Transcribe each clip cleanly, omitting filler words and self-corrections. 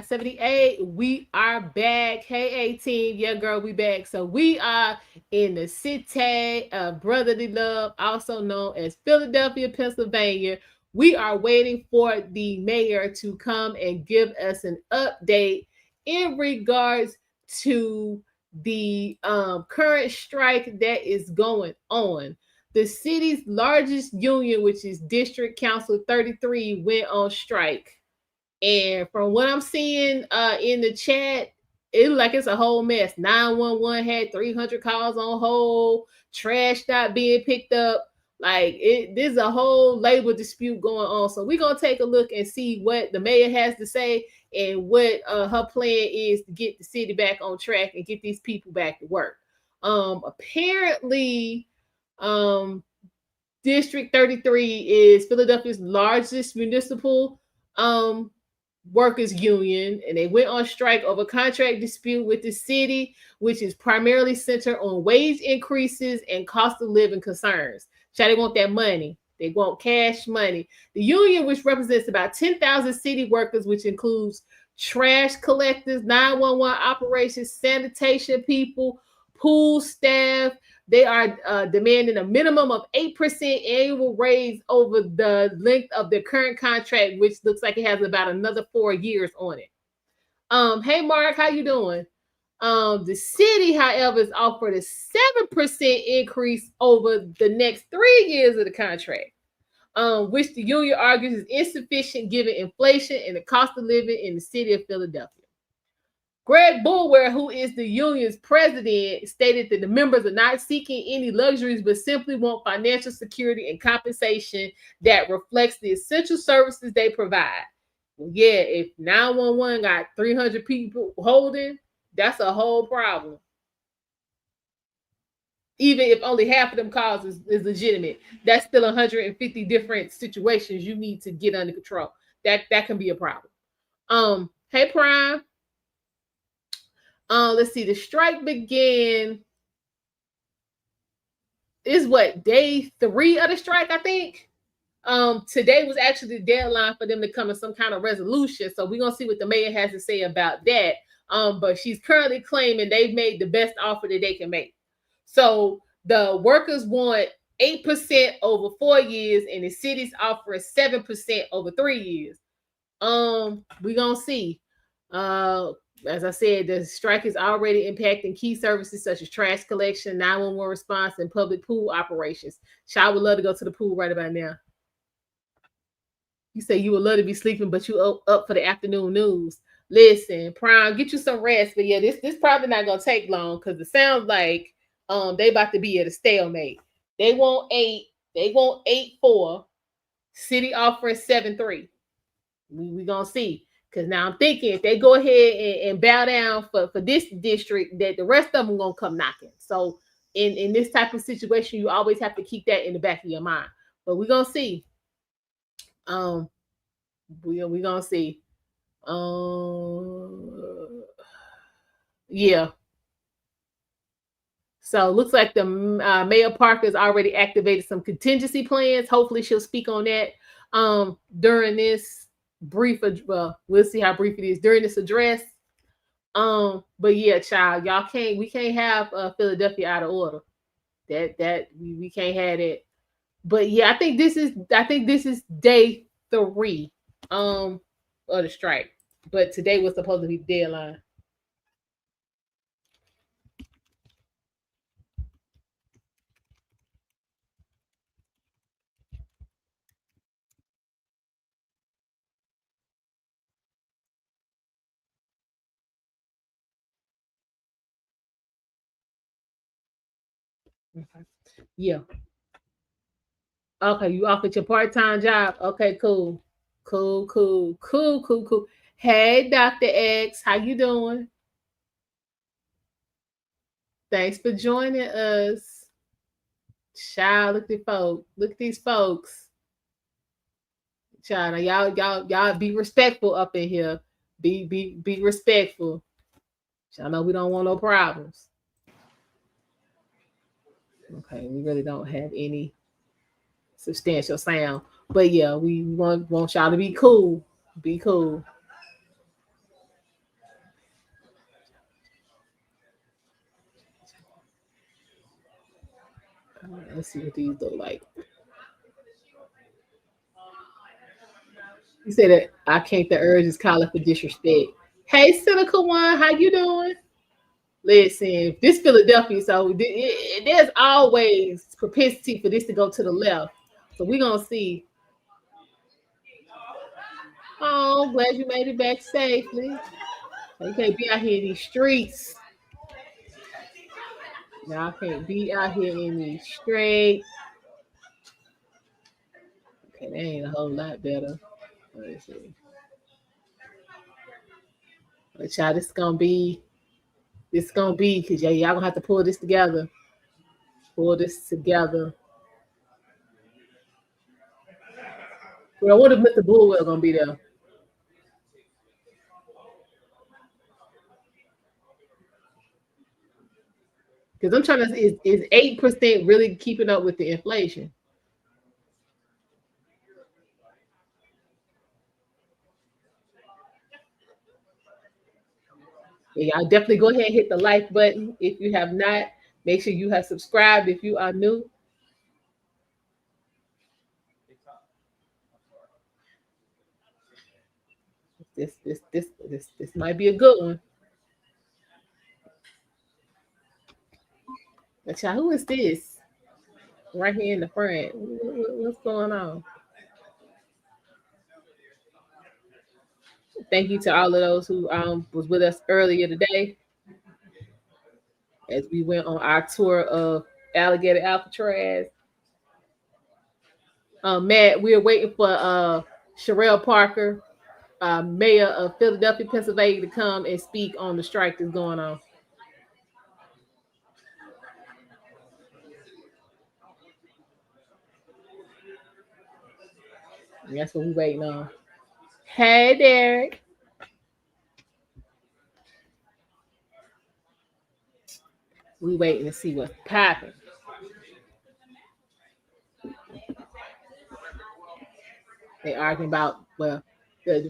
578. We are back. Hey, 18. Yeah, girl, we back. So we are in the city of brotherly love, also known as Philadelphia, Pennsylvania. We are waiting for the mayor to come and give us an update in regards to the current strike that is going on. The city's largest union, which is District Council 33, went on strike. And from what I'm seeing in the chat, it look like it's a whole mess. 911 had 300 calls on hold, trash not being picked up. Like there's a whole labor dispute going on. So we're gonna take a look and see what the mayor has to say and what her plan is to get the city back on track and get these people back to work. Apparently, District 33 is Philadelphia's largest municipal workers union, and they went on strike over contract dispute with the city, which is primarily centered on wage increases and cost of living concerns. So they want that money. They want cash money. The union, which represents about 10,000 city workers, which includes trash collectors, 911 operations, sanitation people, pool staff, they are demanding a minimum of 8% annual raise over the length of their current contract, which looks like it has about another 4 years on it. Hey Mark, how you doing? The city, however, is offered a 7% increase over the next 3 years of the contract, which the union argues is insufficient given inflation and the cost of living in the city of Philadelphia. Greg Bulwer, who is the union's president, stated that the members are not seeking any luxuries, but simply want financial security and compensation that reflects the essential services they provide. Well, yeah, if 911 got 300 people holding, that's a whole problem. Even if only half of them calls is legitimate, that's still 150 different situations you need to get under control. That can be a problem. Hey Prime. Let's see. The strike began. Is what day 3 of the strike? I think. Today was actually the deadline for them to come to some kind of resolution. So we're gonna see what the mayor has to say about that. But she's currently claiming they've made the best offer that they can make. So the workers want 8% over 4 years, and the city's offering 7% over 3 years. We're gonna see. As I said, the strike is already impacting key services such as trash collection, 911 response, and public pool operations. I would love to go to the pool right about now. You say you would love to be sleeping, but you up for the afternoon news. Listen, Prime, get you some rest. But yeah, this probably not gonna take long because it sounds like they about to be at a stalemate. They want 8. They want 8-4. City offering 7-3. We gonna see. Because now I'm thinking if they go ahead and bow down for this district, that the rest of them gonna come knocking. So in this type of situation, you always have to keep that in the back of your mind. But we're gonna see. We gonna see. Yeah. So looks like the Mayor Parker has already activated some contingency plans. Hopefully she'll speak on that during this brief. Well, we'll see how brief it is during this address. But yeah, child, we can't have Philadelphia out of order. That we can't have it. But yeah, I think this is day 3 of the strike. But today was supposed to be the deadline. Okay. Yeah. Okay, you offered your part-time job. Okay, cool. Cool. Hey, Dr. X, how you doing? Thanks for joining us. Child, look at folks. Look at these folks. Child, y'all be respectful up in here. Be respectful. Y'all know we don't want no problems. Okay, we really don't have any substantial sound. But yeah, we want y'all to be cool. Be cool. Let's see what these look like. You said that I can't. The urge is calling for disrespect. Hey, cynical one, how you doing? Listen, this Philadelphia, so there's always propensity for this to go to the left. So we're gonna see. Oh, glad you made it back safely. You can't be out here in these streets. Y'all can't be out here in these streets. Okay, that ain't a whole lot better. Let's see. But y'all, this gonna be because y'all gonna have to pull this together. Pull this together. Well, I wonder if Mr. Bullwell gonna be there. Because I'm trying to is 8% really keeping up with the inflation? Yeah, y'all definitely go ahead and hit the like button if you have not. Make sure you have subscribed if you are new. This might be a good one. But y'all, who is this? Right here in the front. What's going on? Thank you to all of those who was with us earlier today as we went on our tour of Alligator Alcatraz. Matt, we're waiting for Cherelle Parker, mayor of Philadelphia, Pennsylvania, to come and speak on the strike that's going on. And that's what we're waiting on. Hey, Derek. We waiting to see what's popping. They arguing about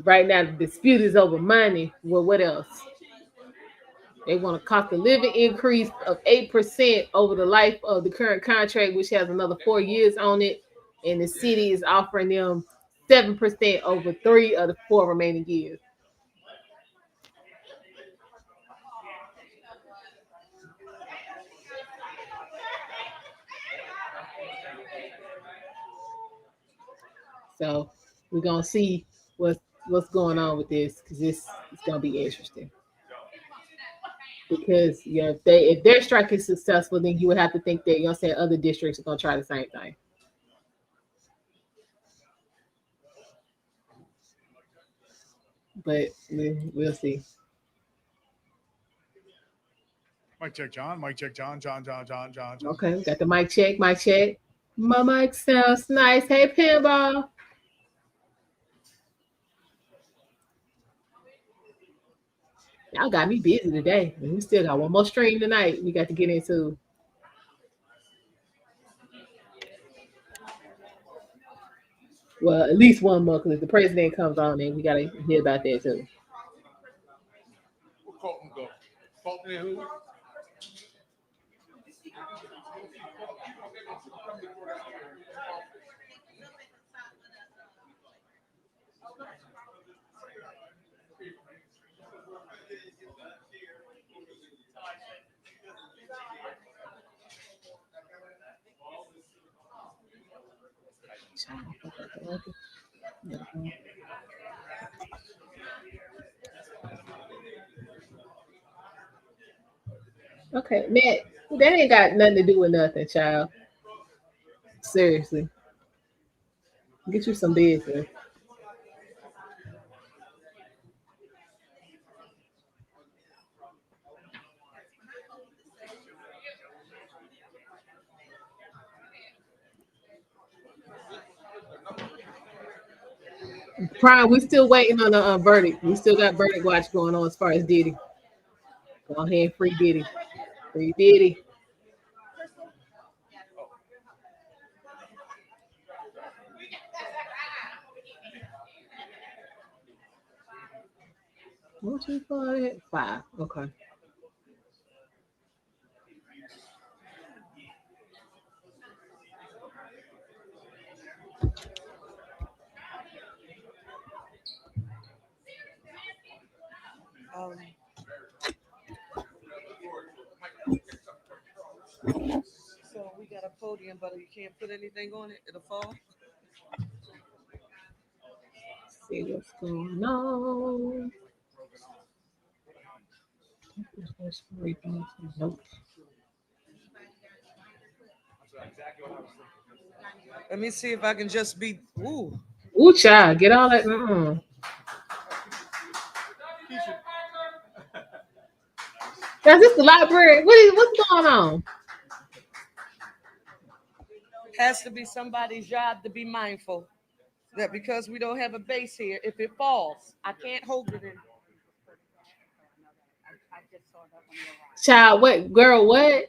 right now the dispute is over money. Well, what else? They want a cost of living increase of 8% over the life of the current contract, which has another 4 years on it, and the city is offering them 7% over 3 of the 4 remaining years. So we're gonna see what's going on with this because this is gonna be interesting. Because if their strike is successful, then you would have to think that other districts are gonna try the same thing. But we'll see. Mic check, John. Mic check, John. John. Okay, we got the mic check. Mic check. My mic sounds nice. Hey, Pinball. Y'all got me busy today. And we still got one more stream tonight. We got to get into. Well, at least one more because if the president comes on, then we got to hear about that too. Where Colton go? Colton and who? Okay, Matt, that ain't got nothing to do with nothing, child. Seriously. Get you some business. Prime, we still waiting on a verdict. We still got verdict watch going on as far as Diddy. Go ahead, free Diddy. Free Diddy. One, two, five, five. Okay. So we got a podium, but you can't put anything on it. It'll fall. See what's going on. Nope. Let me see if I can just be. Ooh. Ooh, child, get all that. Is this the library? What's going on? Has to be somebody's job to be mindful that because we don't have a base here, if it falls, I can't hold it in. Child, what girl, what?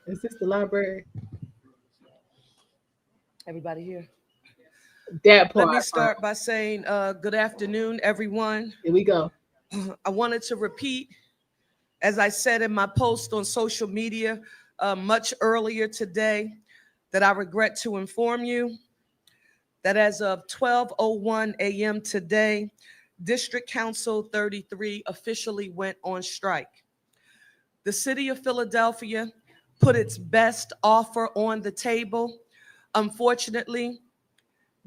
Is this the library? Everybody here. That part. Let me start by saying good afternoon, everyone. Here we go. I wanted to repeat, as I said in my post on social media much earlier today, that I regret to inform you that as of 12:01 a.m. today, District Council 33 officially went on strike. The city of Philadelphia put its best offer on the table. Unfortunately,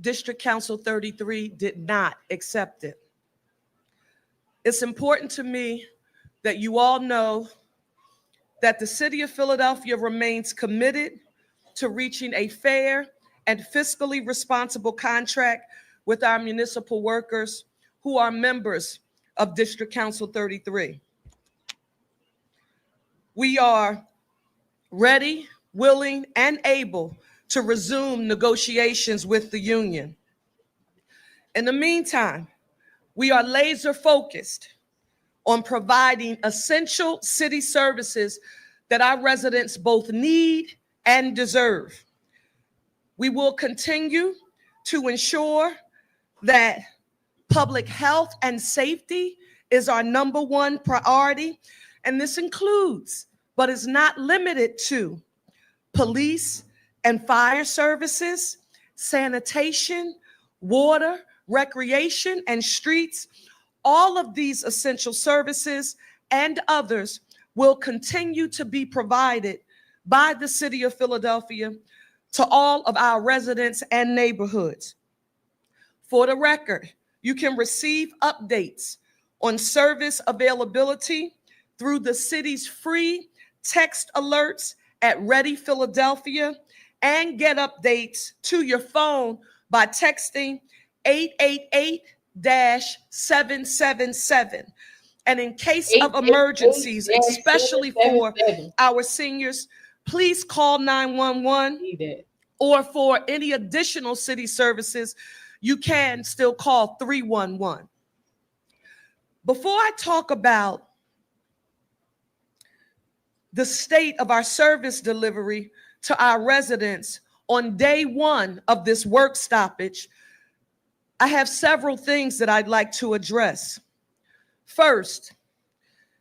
District Council 33 did not accept it. It's important to me that you all know that the city of Philadelphia remains committed to reaching a fair and fiscally responsible contract with our municipal workers who are members of District Council 33. We are ready, willing, and able to resume negotiations with the union. In the meantime, we are laser focused on providing essential city services that our residents both need and deserve. We will continue to ensure that public health and safety is our number one priority, and this includes, but is not limited to, police and fire services, sanitation, water, recreation, and streets. All of these essential services and others will continue to be provided by the city of Philadelphia to all of our residents and neighborhoods. For the record, you can receive updates on service availability through the city's free text alerts at Ready Philadelphia, and get updates to your phone by texting 888-777. And in case of emergencies, especially for our seniors, please call 911, or for any additional city services, you can still call 311. Before I talk about the state of our service delivery to our residents on day one of this work stoppage, I have several things that I'd like to address. First,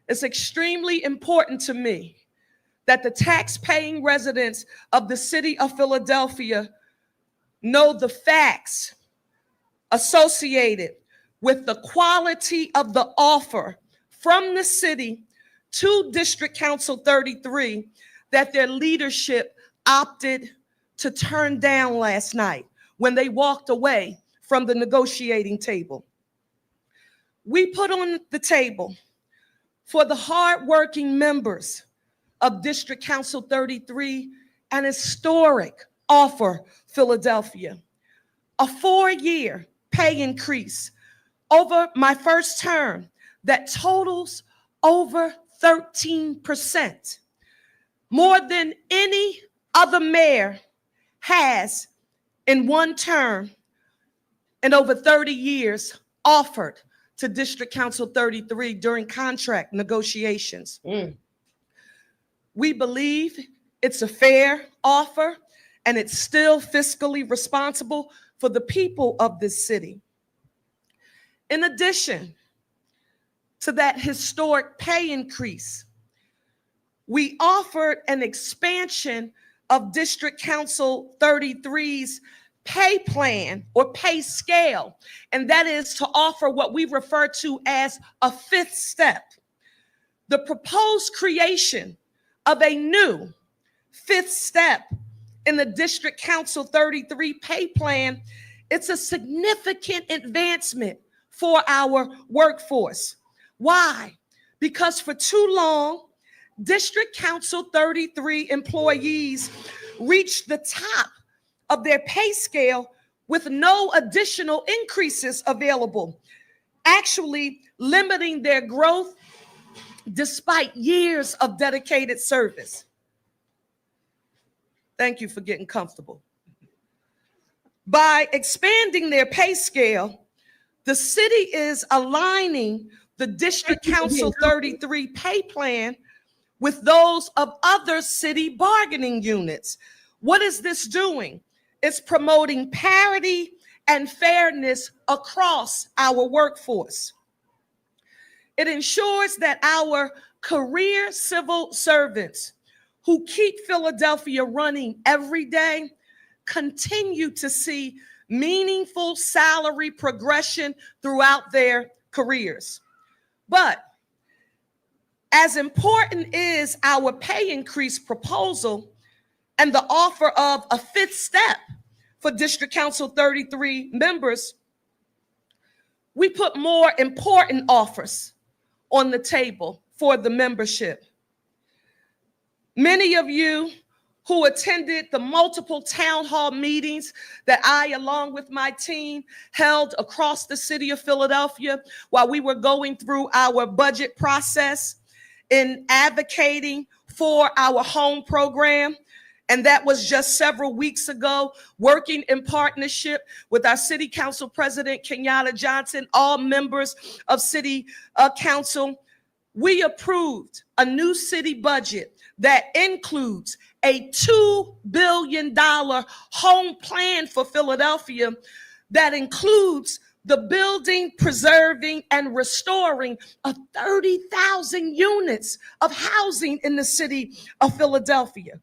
it's extremely important to me that the tax-paying residents of the city of Philadelphia know the facts associated with the quality of the offer from the city to District Council 33 that their leadership opted to turn down last night when they walked away from the negotiating table. We put on the table for the hardworking members of District Council 33 an historic offer, Philadelphia, a 4-year pay increase over my first term that totals over 13%, more than any other mayor has in one term and over 30 years offered to District Council 33 during contract negotiations. We believe it's a fair offer and it's still fiscally responsible for the people of this city. In addition to that historic pay increase, we offered an expansion of District Council 33's pay plan or pay scale, and that is to offer what we refer to as a fifth step. The proposed creation of a new fifth step in the District Council 33 pay plan, it's a significant advancement for our workforce. Why? Because for too long, District Council 33 employees reached the top of their pay scale with no additional increases available, actually limiting their growth despite years of dedicated service. Thank you for getting comfortable. By expanding their pay scale, the city is aligning the District Council 33 pay plan with those of other city bargaining units. What is this doing? It's promoting parity and fairness across our workforce. It ensures that our career civil servants who keep Philadelphia running every day continue to see meaningful salary progression throughout their careers. But as important is our pay increase proposal and the offer of a fifth step for District Council 33 members, we put more important offers on the table for the membership. Many of you who attended the multiple town hall meetings that I, along with my team, held across the city of Philadelphia while we were going through our budget process in advocating for our home program. And that was just several weeks ago, working in partnership with our City Council President, Kenyatta Johnson, all members of City Council. We approved a new city budget that includes a $2 billion home plan for Philadelphia that includes the building, preserving, and restoring of 30,000 units of housing in the city of Philadelphia.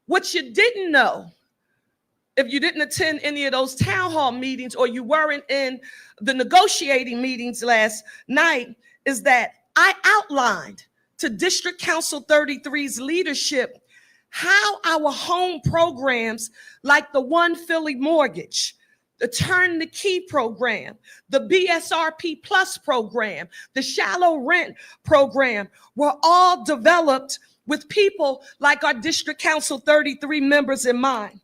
What you didn't know, if you didn't attend any of those town hall meetings or you weren't in the negotiating meetings last night, is that I outlined to District Council 33's leadership how our home programs like the One Philly Mortgage, the Turn the Key program, the BSRP Plus program, the Shallow Rent program were all developed with people like our District Council 33 members in mind.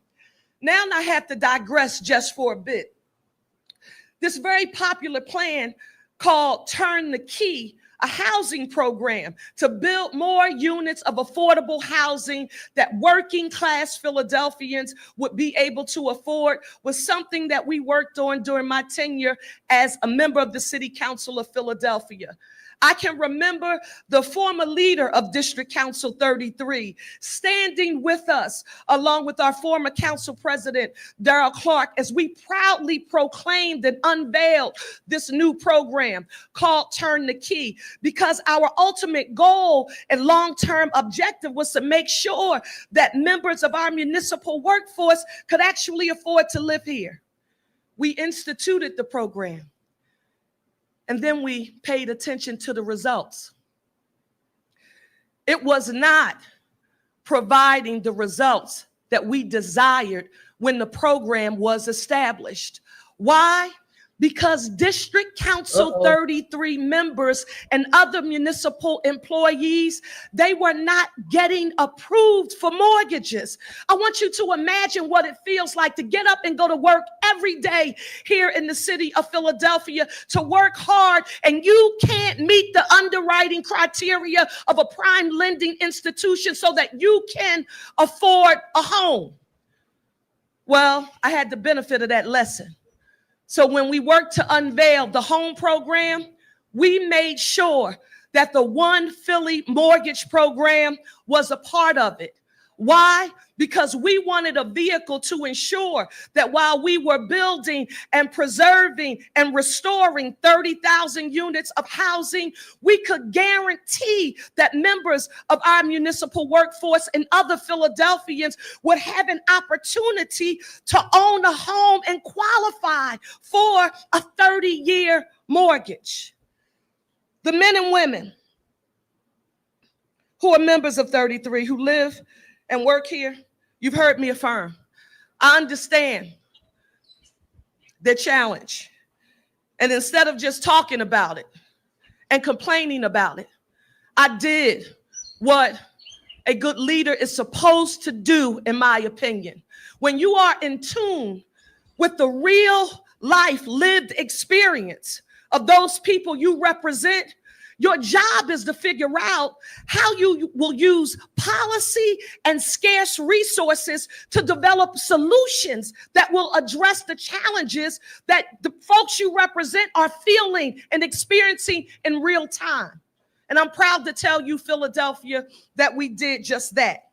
Now I have to digress just for a bit. This very popular plan called Turn the Key, a housing program to build more units of affordable housing that working class Philadelphians would be able to afford, was something that we worked on during my tenure as a member of the City Council of Philadelphia. I can remember the former leader of District Council 33 standing with us, along with our former council president, Darrell Clark, as we proudly proclaimed and unveiled this new program called Turn the Key, because our ultimate goal and long-term objective was to make sure that members of our municipal workforce could actually afford to live here. We instituted the program. And then we paid attention to the results. It was not providing the results that we desired when the program was established. Why? Because District Council 33 members and other municipal employees, they were not getting approved for mortgages. I want you to imagine what it feels like to get up and go to work every day here in the city of Philadelphia, to work hard, and you can't meet the underwriting criteria of a prime lending institution so that you can afford a home. Well, I had the benefit of that lesson. So when we worked to unveil the home program, we made sure that the One Philly Mortgage program was a part of it. Why? Because we wanted a vehicle to ensure that while we were building and preserving and restoring 30,000 units of housing, we could guarantee that members of our municipal workforce and other Philadelphians would have an opportunity to own a home and qualify for a 30-year mortgage. The men and women who are members of 33 who live and work here, you've heard me affirm. I understand the challenge. And instead of just talking about it and complaining about it, I did what a good leader is supposed to do, in my opinion. When you are in tune with the real life lived experience of those people you represent, your job is to figure out how you will use policy and scarce resources to develop solutions that will address the challenges that the folks you represent are feeling and experiencing in real time. And I'm proud to tell you, Philadelphia, that we did just that.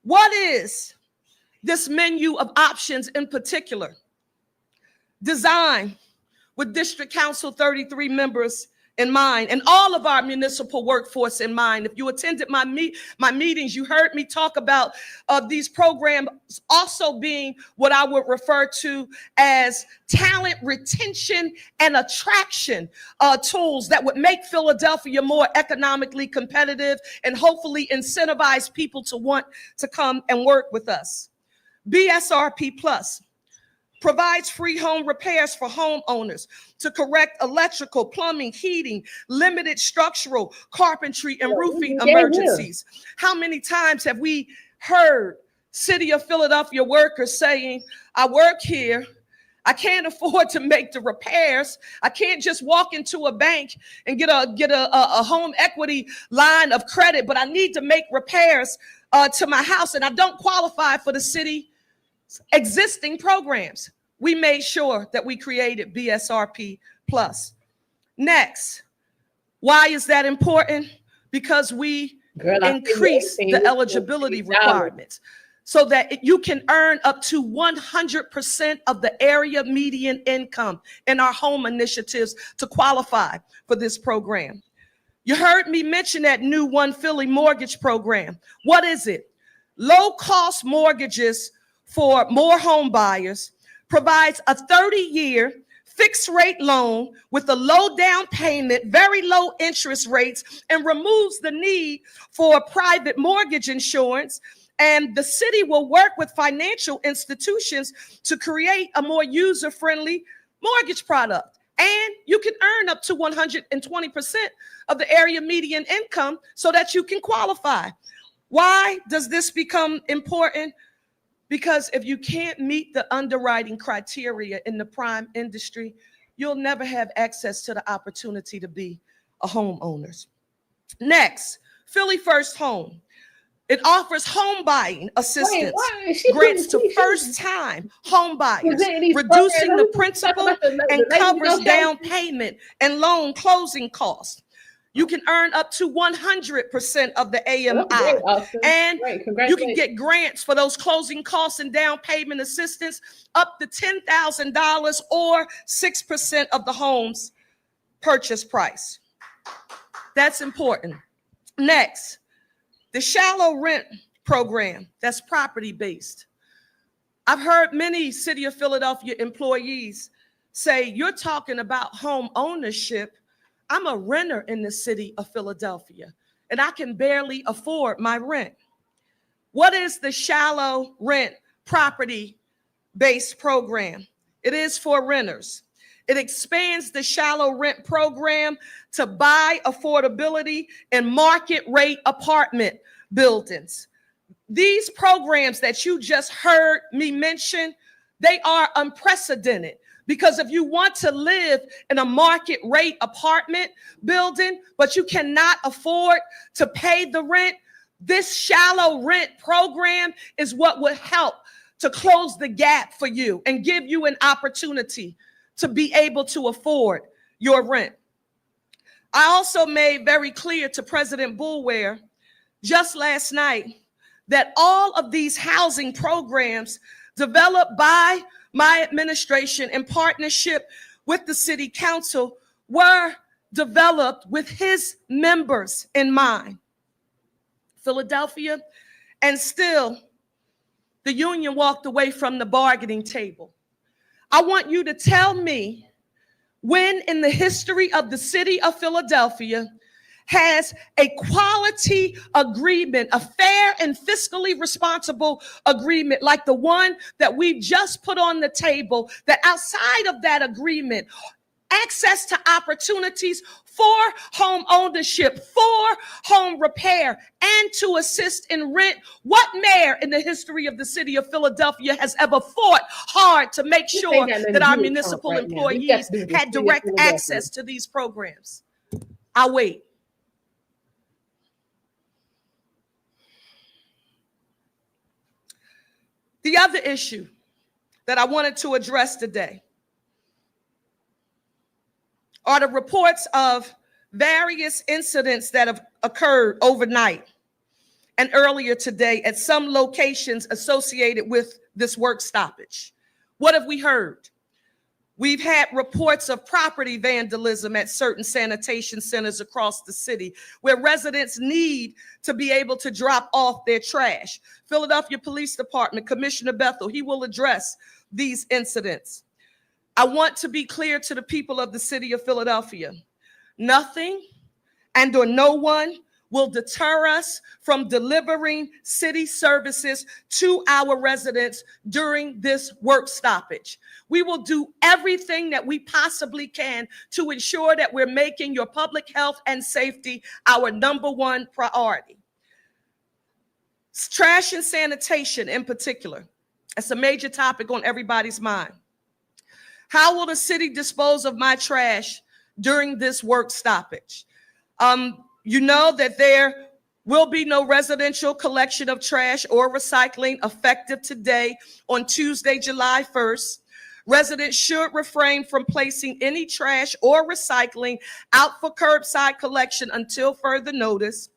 What is this menu of options in particular? Designed with District Council 33 members in mind and all of our municipal workforce in mind. If you attended my meetings, you heard me talk about these programs also being what I would refer to as talent retention and attraction tools that would make Philadelphia more economically competitive and hopefully incentivize people to want to come and work with us. BSRP Plus provides free home repairs for homeowners to correct electrical, plumbing, heating, limited structural, carpentry, and roofing emergencies. How many times have we heard City of Philadelphia workers saying, I work here, I can't afford to make the repairs. I can't just walk into a bank and get a home equity line of credit, but I need to make repairs to my house, and I don't qualify for the city existing programs. We made sure that we created BSRP Plus. Next, why is that important? Because we increased the eligibility requirements so that you can earn up to 100% of the area median income in our home initiatives to qualify for this program. You heard me mention that new One Philly mortgage program. What is it? Low-cost mortgages for more home buyers, provides a 30-year fixed rate loan with a low down payment, very low interest rates, and removes the need for private mortgage insurance. And the city will work with financial institutions to create a more user-friendly mortgage product. And you can earn up to 120% of the area median income so that you can qualify. Why does this become important? Because if you can't meet the underwriting criteria in the prime industry, you'll never have access to the opportunity to be a homeowner. Next, Philly First Home. It offers home buying assistance, grants to first-time home buyers, reducing the principal and covers down payment and loan closing costs. You can earn up to 100% of the AMI, and you can get grants for those closing costs and down payment assistance up to $10,000 or 6% of the home's purchase price. That's important. Next, the shallow rent program that's property-based. I've heard many City of Philadelphia employees say, you're talking about home ownership. I'm a renter in the city of Philadelphia, and I can barely afford my rent. What is the shallow rent property-based program? It is for renters. It expands the shallow rent program to buy affordability in market rate apartment buildings. These programs that you just heard me mention, they are unprecedented. Because if you want to live in a market rate apartment building, but you cannot afford to pay the rent, this shallow rent program is what would help to close the gap for you and give you an opportunity to be able to afford your rent. I also made very clear to President Boulware just last night that all of these housing programs developed by my administration in partnership with the city council were developed with his members in mind. Philadelphia, and still the union walked away from the bargaining table. I want you to tell me when in the history of the city of Philadelphia has a quality agreement, a fair and fiscally responsible agreement like the one that we just put on the table, that outside of that agreement, access to opportunities for home ownership, for home repair, and to assist in rent. What mayor in the history of the city of Philadelphia has ever fought hard to make sure that our municipal employees had direct access to these programs? I'll wait. The other issue that I wanted to address today are the reports of various incidents that have occurred overnight and earlier today at some locations associated with this work stoppage. What have we heard? We've had reports of property vandalism at certain sanitation centers across the city where residents need to be able to drop off their trash. Philadelphia Police Department, Commissioner Bethel, he will address these incidents. I want to be clear to the people of the city of Philadelphia. Nothing and or no one will deter us from delivering city services to our residents during this work stoppage. We will do everything that we possibly can to ensure that we're making your public health and safety our #1 priority. Trash and sanitation in particular. That's a major topic on everybody's mind. How will the city dispose of my trash during this work stoppage? You know that there will be no residential collection of trash or recycling effective today on Tuesday, July 1st. Residents should refrain from placing any trash or recycling out for curbside collection until further notice.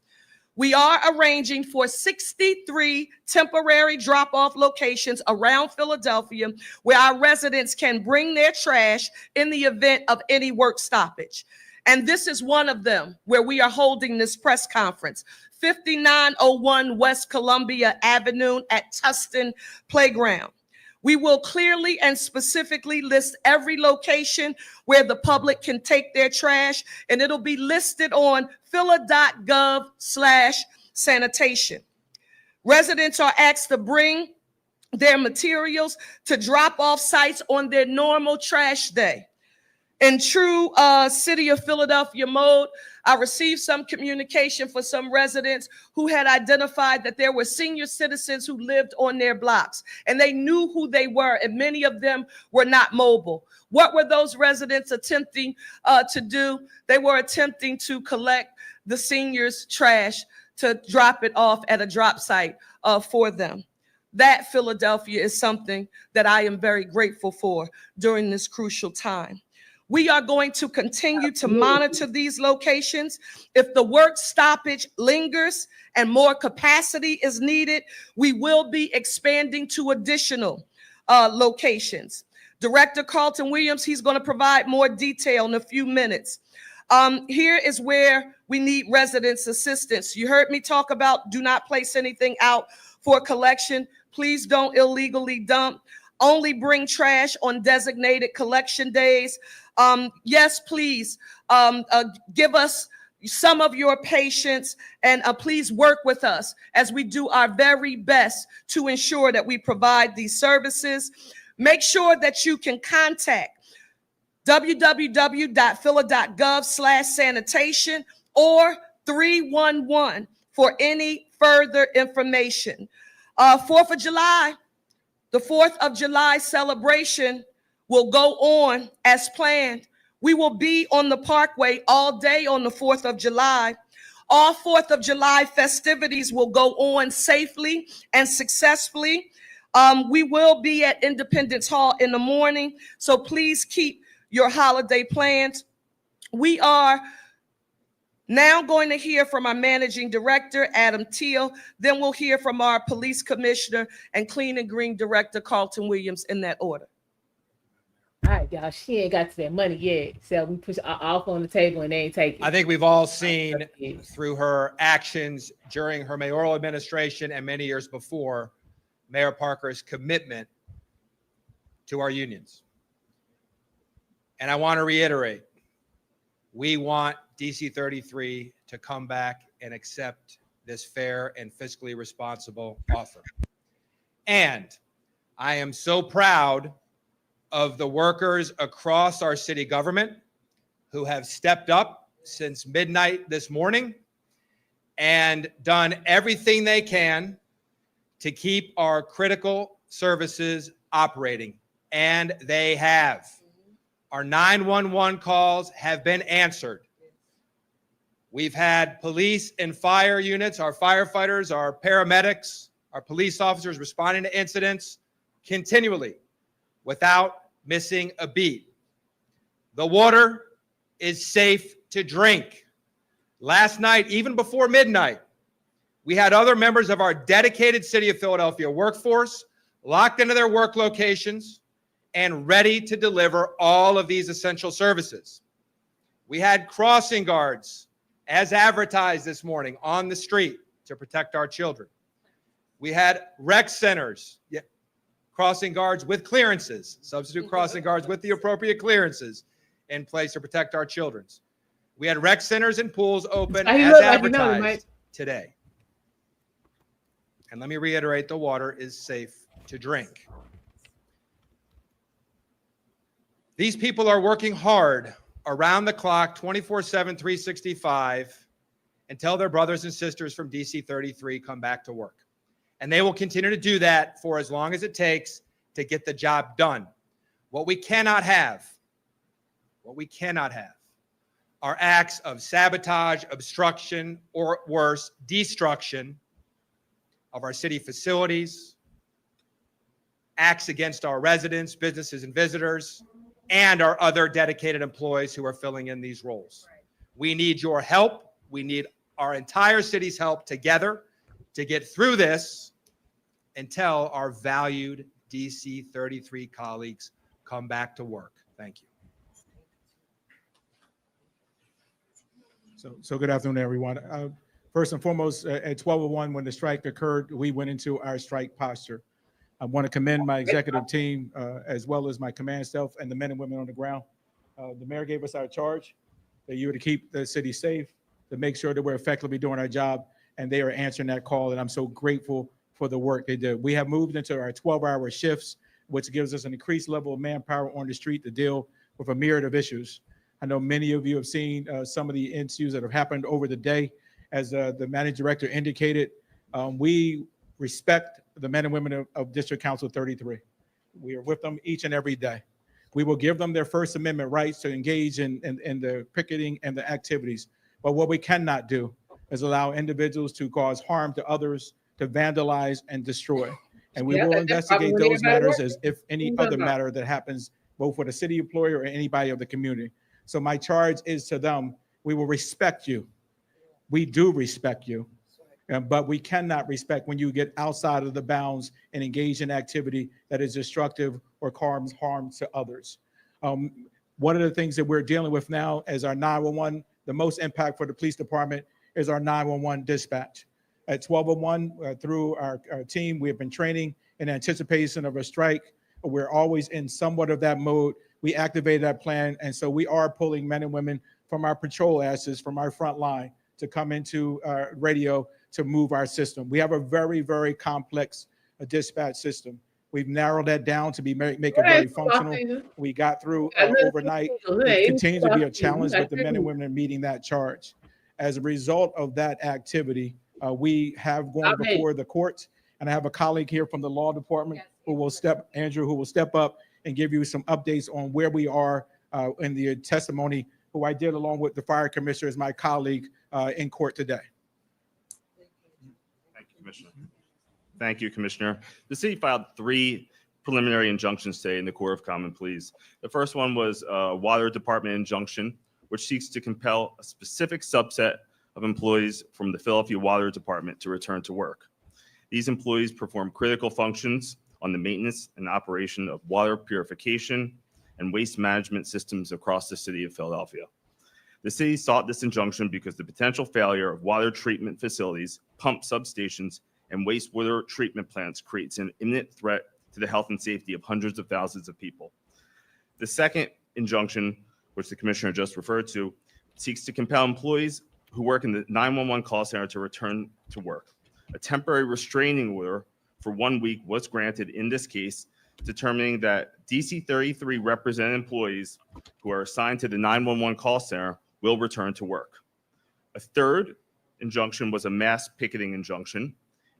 We are arranging for 63 temporary drop-off locations around Philadelphia where our residents can bring their trash in the event of any work stoppage. And this is one of them where we are holding this press conference, 5901 West Columbia Avenue at Tustin Playground. We will clearly and specifically list every location where the public can take their trash, and it'll be listed on phila.gov/sanitation. Residents are asked to bring their materials to drop off sites on their normal trash day. In true City of Philadelphia mode, I received some communication for some residents who had identified that there were senior citizens who lived on their blocks, and they knew who they were, and many of them were not mobile. What were those residents attempting to do? They were attempting to collect the seniors' trash to drop it off at a drop site for them. That, Philadelphia, is something that I am very grateful for during this crucial time. We are going to continue to monitor these locations. If the work stoppage lingers and more capacity is needed, we will be expanding to additional locations. Director Carlton Williams, he's going to provide more detail in a few minutes. Here is where we need residents' assistance. You heard me talk about do not place anything out for collection. Please don't illegally dump. Only bring trash on designated collection days. Yes, please give us some of your patience and please work with us as we do our very best to ensure that we provide these services. Make sure that you can contact www.phila.gov/sanitation or 311 for any further information. 4th of July. The 4th of July celebration will go on as planned. We will be on the Parkway all day on the 4th of July. All 4th of July festivities will go on safely and successfully. We will be at Independence Hall in the morning, so please keep your holiday plans. We are Now going to hear from our managing director, Adam Teal. Then we'll hear from our police commissioner and clean and green director, Carlton Williams, in that order. All right, y'all. She ain't got to that money yet, so we push off on the table and they ain't taking. I think we've all seen through her actions during her mayoral administration and many years before, Mayor Parker's commitment to our unions. And I want to reiterate, we want DC 33 to come back and accept this fair and fiscally responsible offer. And I am so proud of the workers across our city government who have stepped up since midnight this morning and done everything they can to keep our critical services operating. And they have. Our 911 calls have been answered. We've had police and fire units, our firefighters, our paramedics, our police officers responding to incidents continually without missing a beat. The water is safe to drink. Last night, even before midnight, we had other members of our dedicated City of Philadelphia workforce locked into their work locations and ready to deliver all of these essential services. We had crossing guards, as advertised this morning, on the street to protect our children. We had rec centers, crossing guards with clearances, substitute crossing guards with the appropriate clearances in place to protect our children. We had rec centers and pools open as advertised today. And let me reiterate, the water is safe to drink. These people are working hard around the clock, 24/7, 365, until their brothers and sisters from DC 33 come back to work. And they will continue to do that for as long as it takes to get the job done. What we cannot have are acts of sabotage, obstruction, or worse, destruction of our city facilities, acts against our residents, businesses, and visitors, and our other dedicated employees who are filling in these roles. Right. We need your help. We need our entire city's help together to get through this until our valued DC 33 colleagues come back to work. Thank you. So good afternoon, everyone. First and foremost, at 12:01, when the strike occurred, we went into our strike posture. I want to commend my executive team, as well as my command staff and the men and women on the ground. The mayor gave us our charge that you were to keep the city safe, to make sure that we're effectively doing our job, and they are answering that call, and I'm so grateful for the work they did. We have moved into our 12-hour shifts, which gives us an increased level of manpower on the street to deal with a myriad of issues. I know many of you have seen some of the issues that have happened over the day. As the managing director indicated, we respect the men and women of District Council 33. We are with them each and every day. We will give them their First Amendment rights to engage in the picketing and the activities. But what we cannot do is allow individuals to cause harm to others, to vandalize and destroy. And we will investigate those matters as if any other matter that happens, both for the city employee or anybody of the community. So my charge is to them, we will respect you. We do respect you. But we cannot respect when you get outside of the bounds and engage in activity that is destructive or causes harm to others. One of the things that we're dealing with now is our 911. The most impact for the police department is our 911 dispatch. At 12:01, through our team, we have been training in anticipation of a strike. We're always in somewhat of that mode. We activated that plan, and so we are pulling men and women from our patrol asses, from our front line, to come into our radio to move our system. We have a very, very complex dispatch system. We've narrowed that down to make it very functional. We got through overnight. It continues to be a challenge, but the men and women are meeting that charge. As a result of that activity, we have gone before the courts, and I have a colleague here from the law department who will step up and give you some updates on where we are in the testimony, who I did along with the fire commissioner as my colleague in court today. Thank you, Commissioner. Thank you, Commissioner. The city filed 3 preliminary injunctions today in the Court of Common Pleas. The first one was a water department injunction which seeks to compel a specific subset of employees from the Philadelphia Water Department to return to work. These employees perform critical functions on the maintenance and operation of water purification and waste management systems across the city of Philadelphia. The city sought this injunction because the potential failure of water treatment facilities, pump substations, and wastewater treatment plants creates an imminent threat to the health and safety of hundreds of thousands of people. The second injunction, which the commissioner just referred to, seeks to compel employees who work in the 911 call center to return to work. A temporary restraining order for 1 week was granted in this case, determining that DC 33 represented employees who are assigned to the 911 call center will return to work. A third injunction was a mass picketing injunction.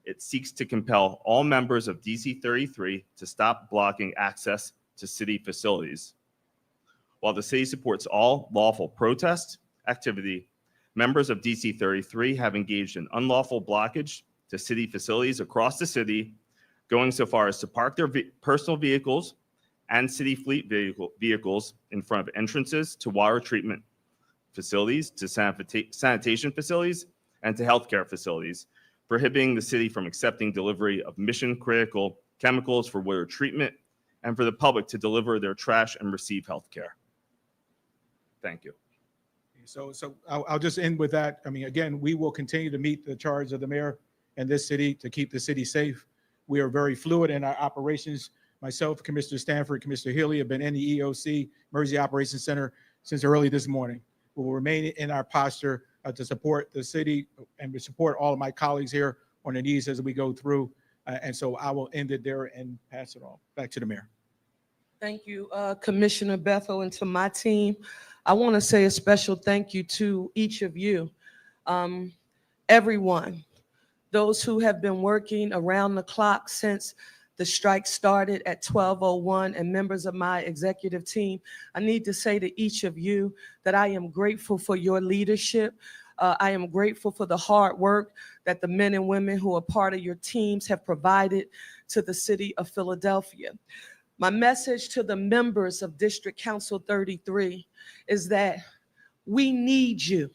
It seeks to compel all members of DC 33 to stop blocking access to city facilities. While the city supports all lawful protest activity, members of DC 33 have engaged in unlawful blockage to city facilities across the city, going so far as to park their personal vehicles and city fleet vehicles in front of entrances to water treatment facilities, to sanitation facilities, and to healthcare facilities, prohibiting the city from accepting delivery of mission-critical chemicals for water treatment and for the public to deliver their trash and receive healthcare. Thank you. So I'll just end with that. I mean, again, we will continue to meet the charge of the mayor and this city to keep the city safe. We are very fluid in our operations. Myself, Commissioner Stanford, Commissioner Healy have been in the EOC, Emergency Operations Center, since early this morning. We will remain in our posture to support the city and to support all of my colleagues here on the needs as we go through. And so I will end it there and pass it on back to the mayor. Thank you, Commissioner Bethel, and to my team. I want to say a special thank you to each of you, everyone, those who have been working around the clock since the strike started at 12:01, and members of my executive team. I need to say to each of you that I am grateful for your leadership. I am grateful for the hard work that the men and women who are part of your teams have provided to the city of Philadelphia. My message to the members of District Council 33 is that we need you.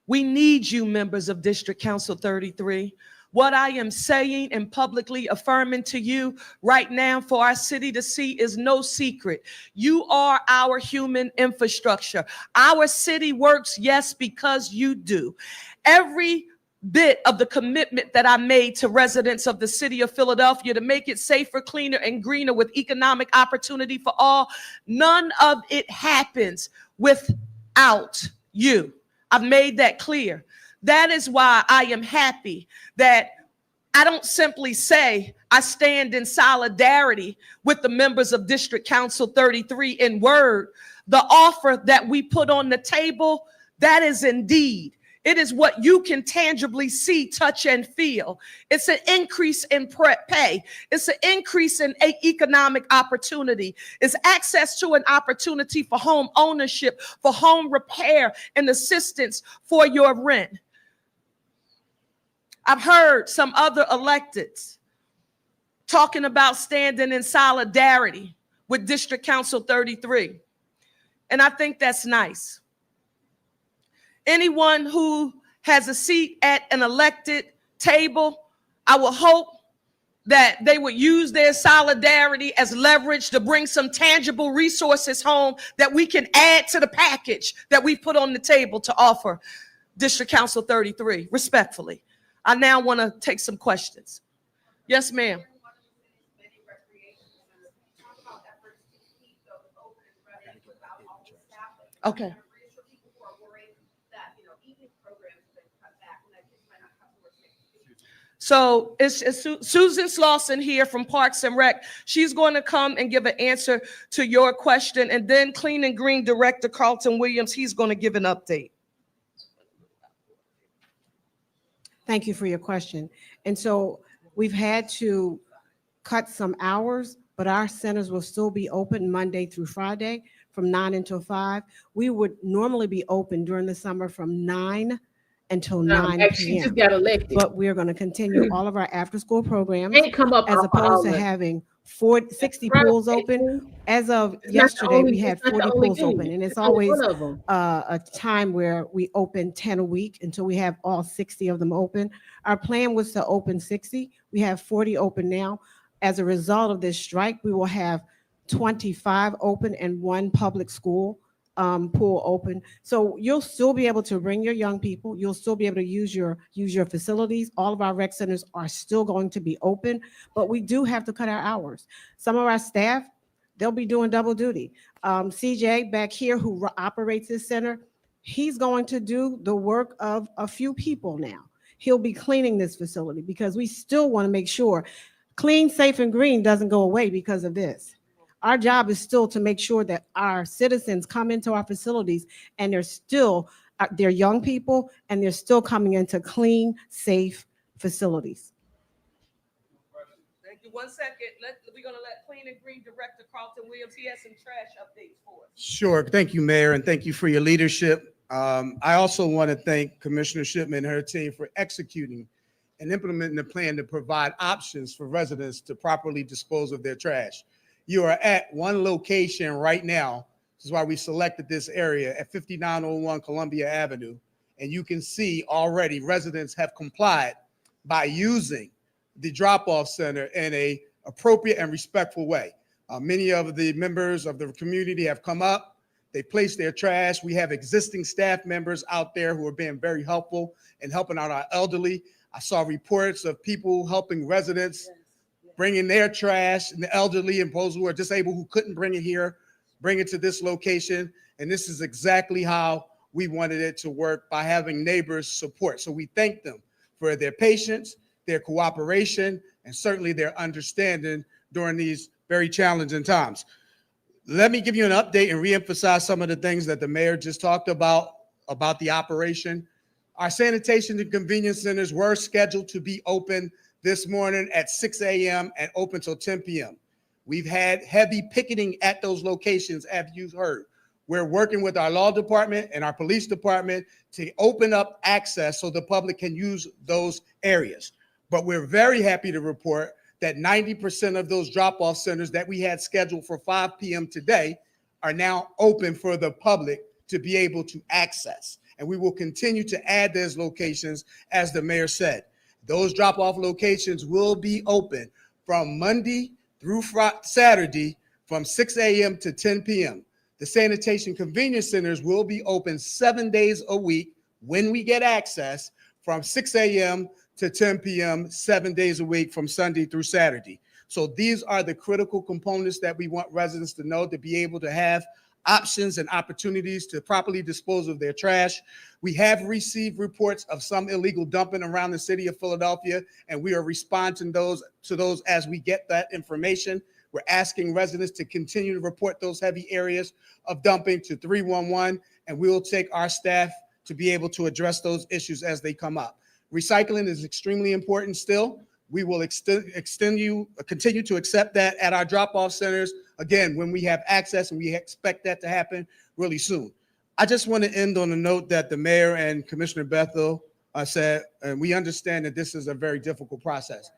We need you, members of District Council 33. What I am saying and publicly affirming to you right now for our city to see is no secret. You are our human infrastructure. Our city works, yes, because you do. Every bit of the commitment that I made to residents of the city of Philadelphia to make it safer, cleaner, and greener with economic opportunity for all, none of it happens without you. I've made that clear. That is why I am happy that I don't simply say I stand in solidarity with the members of District Council 33 in word. The offer that we put on the table, that is indeed. It is what you can tangibly see, touch, and feel. It's an increase in pay. It's an increase in economic opportunity. It's access to an opportunity for home ownership, for home repair, and assistance for your rent. I've heard some other electeds talking about standing in solidarity with District Council 33. And I think that's nice. Anyone who has a seat at an elected table, I will hope that they would use their solidarity as leverage to bring some tangible resources home that we can add to the package that we put on the table to offer District Council 33, respectfully. I now want to take some questions. Yes, ma'am. Okay. So it's Susan Slauson here from Parks and Rec. She's going to come and give an answer to your question. And then Clean and Green Director Carlton Williams, he's going to give an update. Thank you for your question. And so we've had to cut some hours, but our centers will still be open Monday through Friday from 9 until 5. We would normally be open during the summer from 9 until 9 Actually, p.m. just got elected. But we're going to continue all of our after-school programs Ain't come up as off opposed to all having 60 Right. pools open. As of It's not the yesterday, only- we had it's not the 40 only pools thing. open, and it's only always one of them. a time where we open 10 a week until we have all 60 of them open. Our plan was to open 60. We have 40 open now. As a result of this strike, we will have 25 open and one public school pool open. So you'll still be able to bring your young people. You'll still be able to use your facilities. All of our rec centers are still going to be open, but we do have to cut our hours. Some of our staff, they'll be doing double duty. CJ back here, who operates this center, he's going to do the work of a few people now. He'll be cleaning this facility because we still want to make sure clean, safe, and green doesn't go away because of this. Our job is still to make sure that our citizens come into our facilities and they're young people and they're still coming into clean, safe facilities. Thank you. 1 second. We're going to let Clean and Green Director Carlton Williams, he has some trash updates for us. Sure. Thank you, Mayor, and thank you for your leadership. I also want to thank Commissioner Shipman and her team for executing and implementing the plan to provide options for residents to properly dispose of their trash. You are at one location right now. This is why we selected this area at 5901 Columbia Avenue. And you can see already residents have complied by using the drop-off center in a appropriate and respectful way. Many of the members of the community have come up. They placed their trash. We have existing staff members out there who are being very helpful and helping out our elderly. I saw reports of people helping residents bringing their trash, and the elderly and those who are disabled who couldn't bring it here, bring it to this location. And this is exactly how we wanted it to work, by having neighbors support. So we thank them for their patience, their cooperation, and certainly their understanding during these very challenging times. Let me give you an update and reemphasize some of the things that the mayor just talked about the operation. Our sanitation and convenience centers were scheduled to be open this morning at 6 a.m. and open till 10 p.m. We've had heavy picketing at those locations, as you've heard. We're working with our law department and our police department to open up access so the public can use those areas. But we're very happy to report that 90% of those drop-off centers that we had scheduled for 5 p.m. today are now open for the public to be able to access. And we will continue to add those locations, as the mayor said. Those drop-off locations will be open from Monday through Saturday from 6 a.m. to 10 p.m. The sanitation convenience centers will be open 7 days a week when we get access, from 6 a.m. to 10 p.m., 7 days a week from Sunday through Saturday. So these are the critical components that we want residents to know, to be able to have options and opportunities to properly dispose of their trash. We have received reports of some illegal dumping around the city of Philadelphia, and we are responding to those as we get that information. We're asking residents to continue to report those heavy areas of dumping to 311, and we will take our staff to be able to address those issues as they come up. Recycling is extremely important still. We will continue to accept that at our drop-off centers, again, when we have access, and we expect that to happen really soon. I just want to end on a note that the mayor and Commissioner Bethel said, and we understand that this is a very difficult process,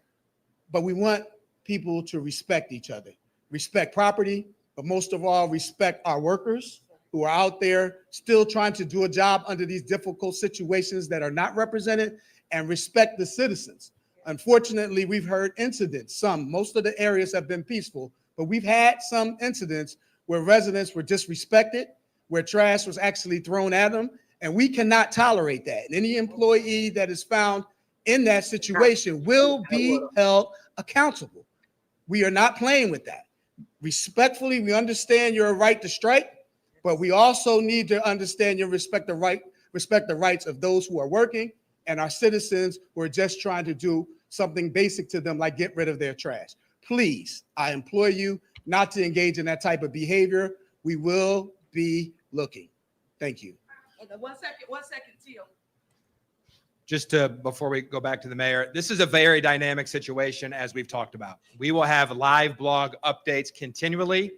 but we want people to respect each other, respect property, but most of all, respect our workers who are out there still trying to do a job under these difficult situations that are not represented, and respect the citizens. Unfortunately, we've heard incidents. Most of the areas have been peaceful, but we've had some incidents where residents were disrespected, where trash was actually thrown at them, and we cannot tolerate that. And any employee that is found in that situation will be held accountable. We are not playing with that. Respectfully, we understand your right to strike, but we also need to understand your respect the rights of those who are working and our citizens who are just trying to do something basic to them, like get rid of their trash. Please, I implore you not to engage in that type of behavior. We will be looking. Thank you. 1 second, Teal. Just before we go back to the mayor, this is a very dynamic situation, as we've talked about. We will have live blog updates continually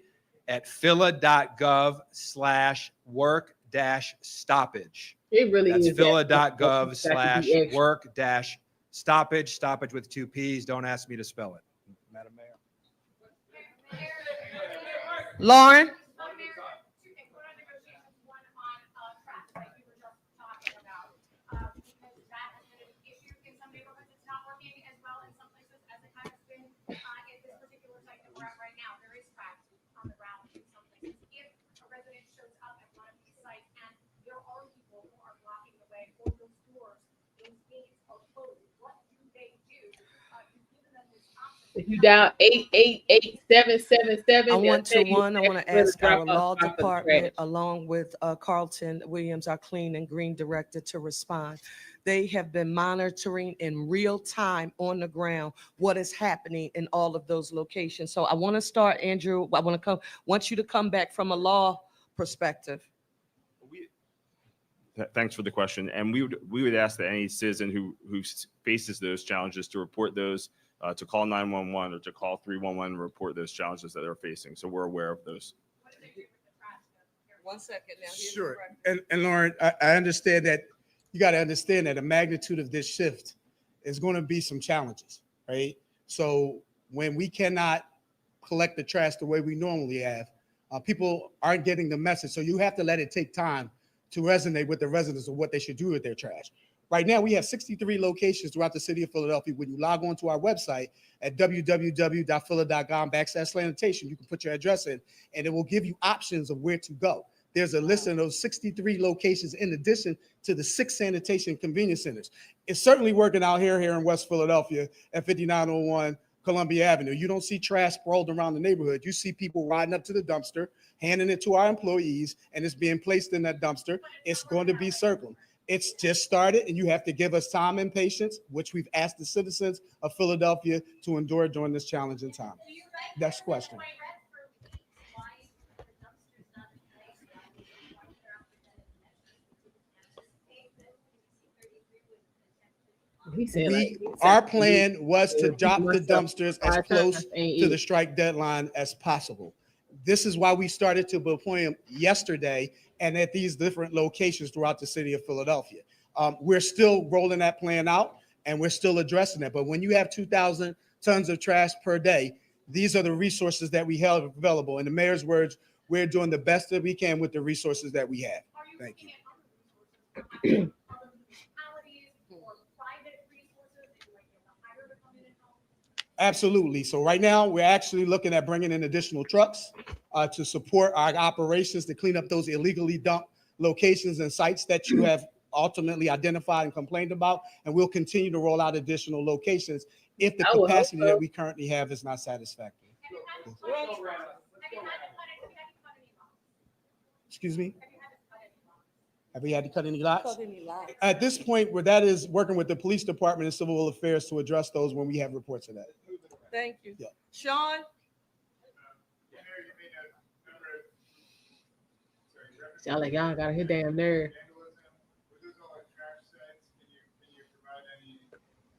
at phila.gov/work-stoppage. It really That's is. phila.gov/work-stoppage, stoppage with 2 P's. Don't ask me to spell it. Madam Mayor. Lauren? If you dial 888-777, I want to ask our law off the department, trash. along with Carlton Williams, our clean and green director, to respond. They have been monitoring in real time on the ground what is happening in all of those locations. So I want to start, Andrew. I want you to come back from a law perspective. Thanks for the question. And we would ask that any citizen who faces those challenges to report those, to call 911 or to call 311 and report those challenges that they're facing. So we're aware of those. 1 second now. Sure. And Lauren, I understand that you got to understand that the magnitude of this shift is going to be some challenges, right? So when we cannot collect the trash the way we normally have, people aren't getting the message. So you have to let it take time to resonate with the residents of what they should do with their trash. Right now, we have 63 locations throughout the city of Philadelphia. When you log on to our website at www.phila.com/sanitation, you can put your address in, and it will give you options of where to go. There's a list of those 63 locations in addition to the 6 sanitation convenience centers. It's certainly working out here in West Philadelphia at 5901 Columbia Avenue. You don't see trash sprawled around the neighborhood. You see people riding up to the dumpster, handing it to our employees, and it's being placed in that dumpster. It's going to be circled. It's just started, and you have to give us time and patience, which we've asked the citizens of Philadelphia to endure during this challenging time. Next question. He said, Our plan was to drop the dumpsters as close to the strike deadline as possible. This is why we started to deploy them yesterday and at these different locations throughout the city of Philadelphia. We're still rolling that plan out, and we're still addressing it. But when you have 2,000 tons of trash per day, these are the resources that we have available. In the mayor's words, we're doing the best that we can with the resources that we have. Thank you. Absolutely. So right now, we're actually looking at bringing in additional trucks to support our operations to clean up those illegally dumped locations and sites that you have ultimately identified and complained about. And we'll continue to roll out additional locations if the capacity that we currently have is not satisfactory. Excuse me? Have we had to cut any lots? At this point, where that is working with the police department and civil affairs to address those when we have reports of that. Thank you. Yeah. Sean? Sound like y'all got his damn nerve.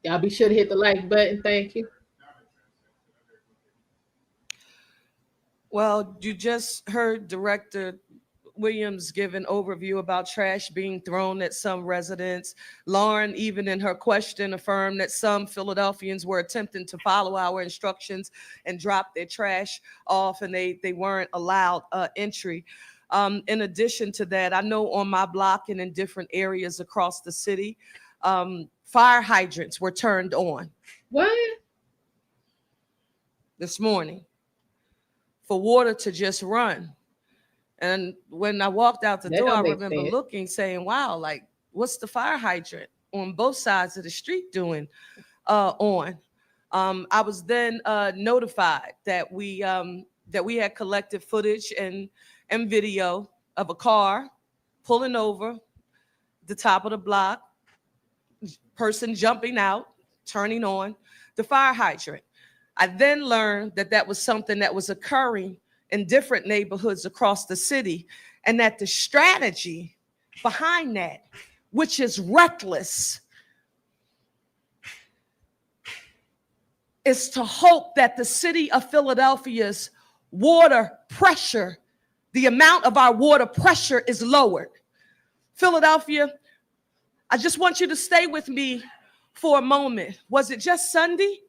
Y'all be sure to hit the like button. Thank you. Well, you just heard Director Williams give an overview about trash being thrown at some residents. Lauren, even in her question, affirmed that some Philadelphians were attempting to follow our instructions and drop their trash off, and they weren't allowed entry. In addition to that, I know on my block and in different areas across the city, fire hydrants were turned on. What? This morning for water to just run. And when I walked out the door, I remember looking, saying, wow, like, what's the fire hydrant on both sides of the street doing on? I was then notified that we had collected footage and video of a car pulling over the top of the block, person jumping out, turning on the fire hydrant. I then learned that that was something that was occurring in different neighborhoods across the city, and that the strategy behind that, which is reckless, is to hope that the city of Philadelphia's water pressure, the amount of our water pressure, is lowered. Philadelphia, I just want you to stay with me for a moment. Was it just Sunday?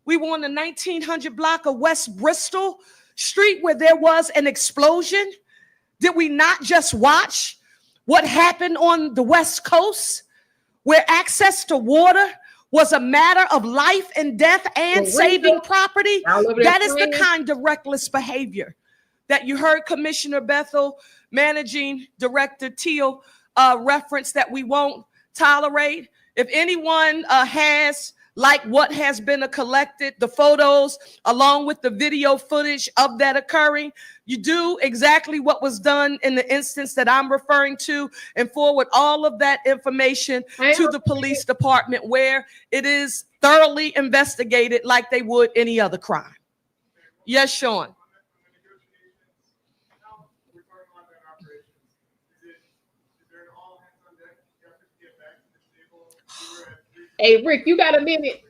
We were on the 1900 block of West Bristol. street where there was an explosion? Did we not just watch what happened on the West Coast, where access to water was a matter of life and death and saving property? That is the kind of reckless behavior that you heard Commissioner Bethel, Managing Director Teal, reference that we won't tolerate. If anyone has, like what has been collected, the photos along with the video footage of that occurring, you do exactly what was done in the instance that I'm referring to and forward all of that information to the police department, where it is thoroughly investigated like they would any other crime. Yes, Sean. Hey, Rick, you got a minute?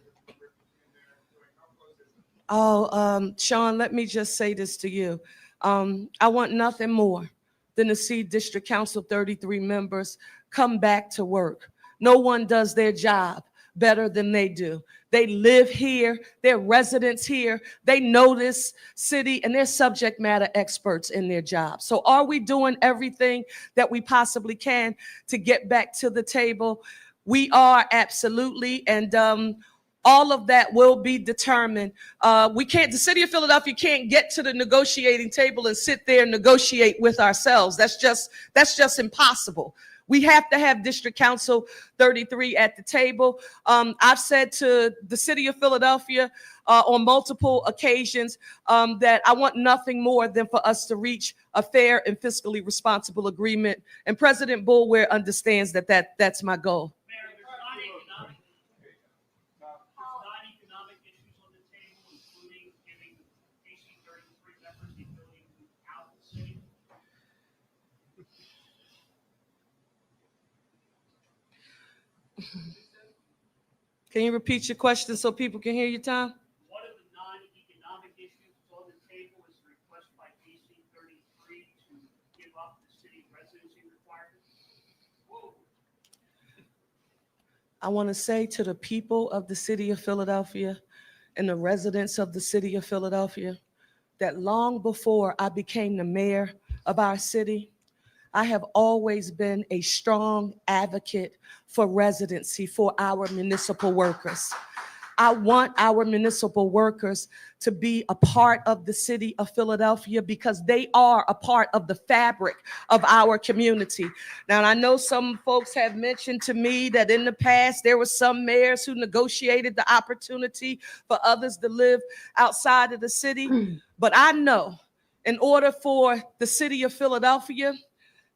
Oh, Sean, let me just say this to you. I want nothing more than to see District Council 33 members come back to work. No one does their job better than they do. They live here, they're residents here, they know this city, and they're subject matter experts in their job. So are we doing everything that we possibly can to get back to the table? We are, absolutely, and all of that will be determined. The city of Philadelphia can't get to the negotiating table and sit there and negotiate with ourselves. That's just impossible. We have to have District Council 33 at the table. I've said to the city of Philadelphia on multiple occasions that I want nothing more than for us to reach a fair and fiscally responsible agreement. And President Boulware understands that that's my goal. Can you repeat your question so people can hear you, Tom? One of the non-economic issues on the table is the request by DC 33 to give up the city residency requirements. Whoa. I want to say to the people of the city of Philadelphia and the residents of the city of Philadelphia that long before I became the mayor of our city, I have always been a strong advocate for residency for our municipal workers. I want our municipal workers to be a part of the city of Philadelphia because they are a part of the fabric of our community. Now, I know some folks have mentioned to me that in the past, there were some mayors who negotiated the opportunity for others to live outside of the city. But I know in order for the city of Philadelphia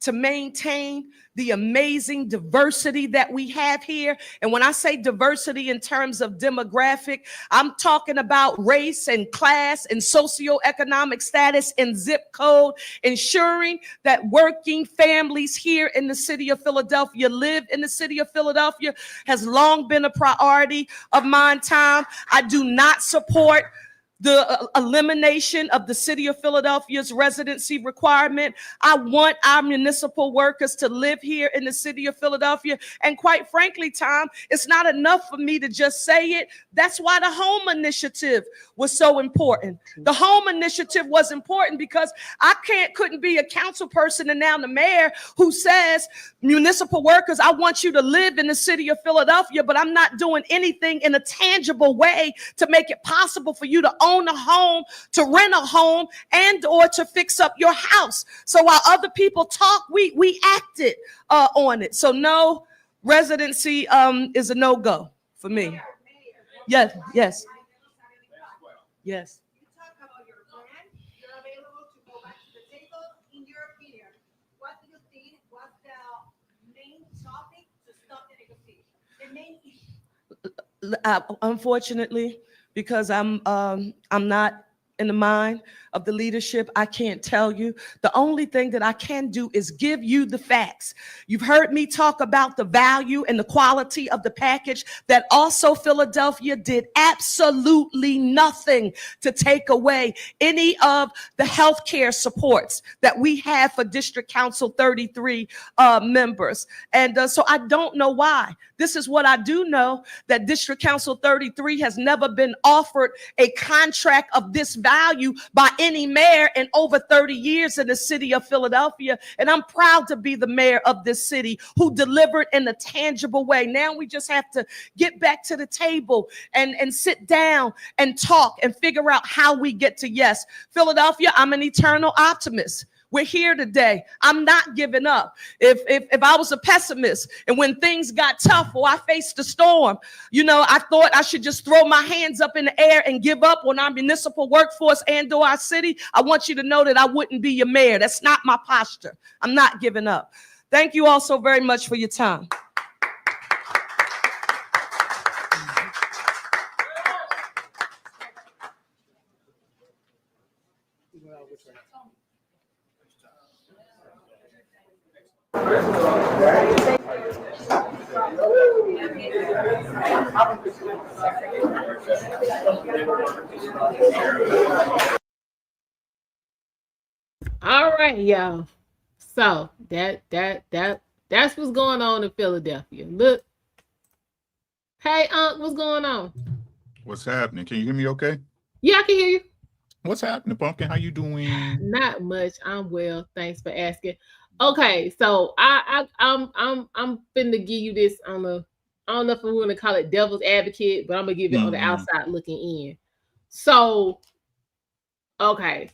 to maintain the amazing diversity that we have here. And when I say diversity in terms of demographic, I'm talking about race and class and socioeconomic status and zip code, ensuring that working families here in the city of Philadelphia live in the city of Philadelphia has long been a priority of mine, Tom. I do not support the elimination of the city of Philadelphia's residency requirement. I want our municipal workers to live here in the city of Philadelphia. And quite frankly, Tom, it's not enough for me to just say it. That's why the home initiative was so important. The home initiative was important because I couldn't be a council person and now the mayor who says, municipal workers, I want you to live in the city of Philadelphia, but I'm not doing anything in a tangible way to make it possible for you to own a home, to rent a home, and or to fix up your house. So while other people talk, we acted on it. So no, residency is a no-go for me. Yes, yes. Yes. You talk about your plan. You're available to go back to the table. In your opinion, what do you think was the main topic to stop the negotiation? The main issue? Unfortunately, because I'm not in the mind of the leadership, I can't tell you. The only thing that I can do is give you the facts. You've heard me talk about the value and the quality of the package that also Philadelphia did absolutely nothing to take away any of the healthcare supports that we have for District Council 33 members. And so I don't know why. This is what I do know, that District Council 33 has never been offered a contract of this value value by any mayor in over 30 years in the city of Philadelphia. And I'm proud to be the mayor of this city who delivered in a tangible way. Now we just have to get back to the table and sit down and talk and figure out how we get to yes. Philadelphia, I'm an eternal optimist. We're here today. I'm not giving up. If I was a pessimist and when things got tough or I faced a storm, I thought I should just throw my hands up in the air and give up on our municipal workforce and or our city, I want you to know that I wouldn't be your mayor. That's not my posture. I'm not giving up. Thank you all so very much for your time. All right, y'all. So that's what's going on in Philadelphia. Look, hey, what's going on? What's happening? Can you hear me okay? Yeah, I can hear you. What's happening, Pumpkin? How you doing? Not much. I'm well. Thanks for asking. Okay, so I'm finna give you this on the, I don't know if we want to call it devil's advocate, but I'm gonna give it on the outside looking in. So, okay.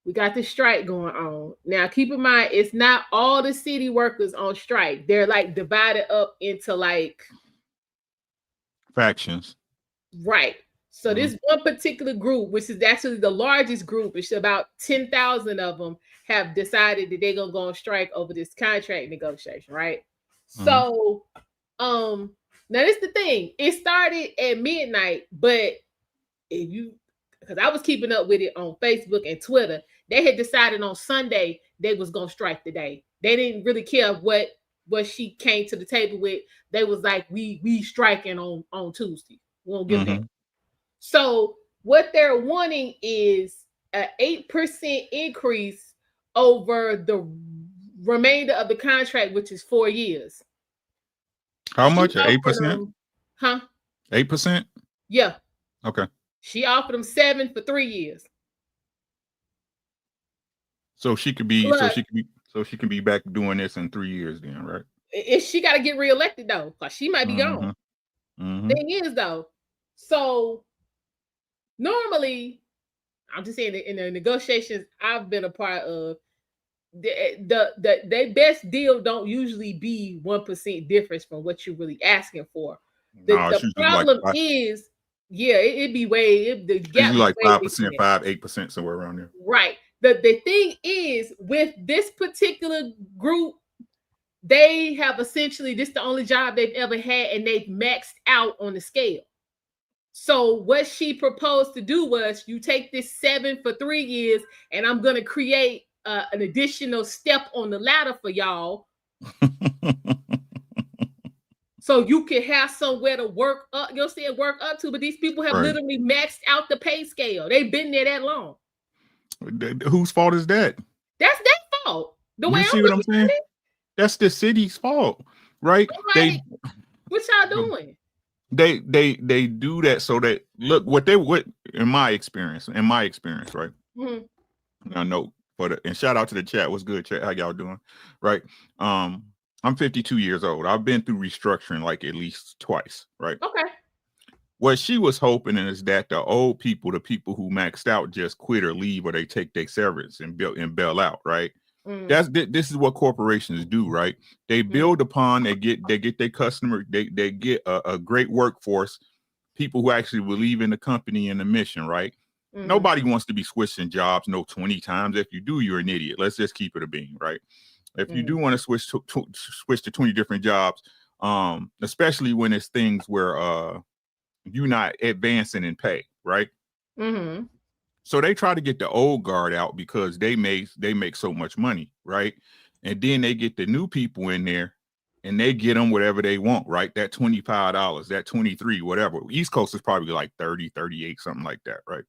We got this strike going on. Now, keep in mind, it's not all the city workers on strike. They're like divided up into like Factions. right. So this one particular group, which is actually the largest group, it's about 10,000 of them have decided that they're gonna go on strike over this contract negotiation, right? So, now this is the thing. It started at midnight, but if you, because I was keeping up with it on Facebook and Twitter, they had decided on Sunday they was gonna strike today. They didn't really care what she came to the table with. They was like, we striking on Tuesday. We won't give that. So what they're wanting is an 8% increase over the remainder of the contract, which is 4 years. How much? 8%? Huh? 8%? Yeah. Okay. She offered them 7 for 3 years. So she could be, Plus, so she can be back doing this in 3 years then, right? If she got to get reelected though, because she might be gone. Thing is though, so normally, I'm just saying that in the negotiations I've been a part of, the best deal don't usually be 1% difference from what you're really asking for. The problem is, yeah, it'd be the gap usually like 5%, bigger. 8%, somewhere around there. Right. The thing is, with this particular group, they have essentially, this is the only job they've ever had, and they've maxed out on the scale. So what she proposed to do was, you take this 7 for 3 years, and I'm going to create an additional step on the ladder for y'all. So you can have somewhere to work up, work up to. But these people have literally maxed out the pay scale. They've been there that long. Whose fault is that? That's their fault. The way you see what I'm saying? That's the city's fault, right? Like, what y'all doing? They do that so that, look, what in my experience, right? I know, and shout out to the chat. What's good, chat? How y'all doing? Right. I'm 52 years old. I've been through restructuring like at least twice, right? Okay. What she was hoping is that the old people, the people who maxed out, just quit or leave, or they take their severance and bail out, right? This is what corporations do, right? They build upon, they get their customer, they get a great workforce, people who actually believe in the company and the mission, right? Nobody wants to be switching jobs 20 times. If you do, you're an idiot. Let's just keep it a bean, right? If you do want to switch to 20 different jobs, especially when it's things where you're not advancing in pay, right? So they try to get the old guard out because they make so much money, right? And then they get the new people in there and they get them whatever they want, right? That $25, that $23, whatever. East Coast is probably like 30, 38, something like that, right?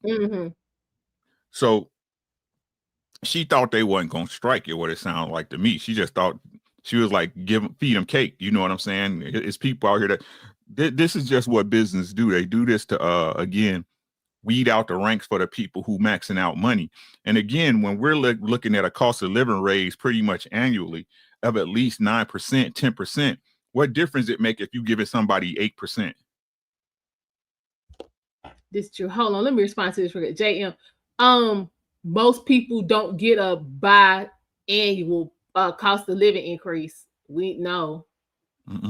So she thought they wasn't going to strike it, what it sounded like to me. She just thought, she was like, feed them cake. You know what I'm saying? It's people out here that this is just what business do. They do this to again weed out the ranks for the people who maxing out money. And again, when we're looking at a cost of living raise pretty much annually of at least 9%, 10%, what difference it make if you give it somebody 8%? This is true. Hold on, let me respond to this real quick. JM, most people don't get a biannual cost of living increase. We know.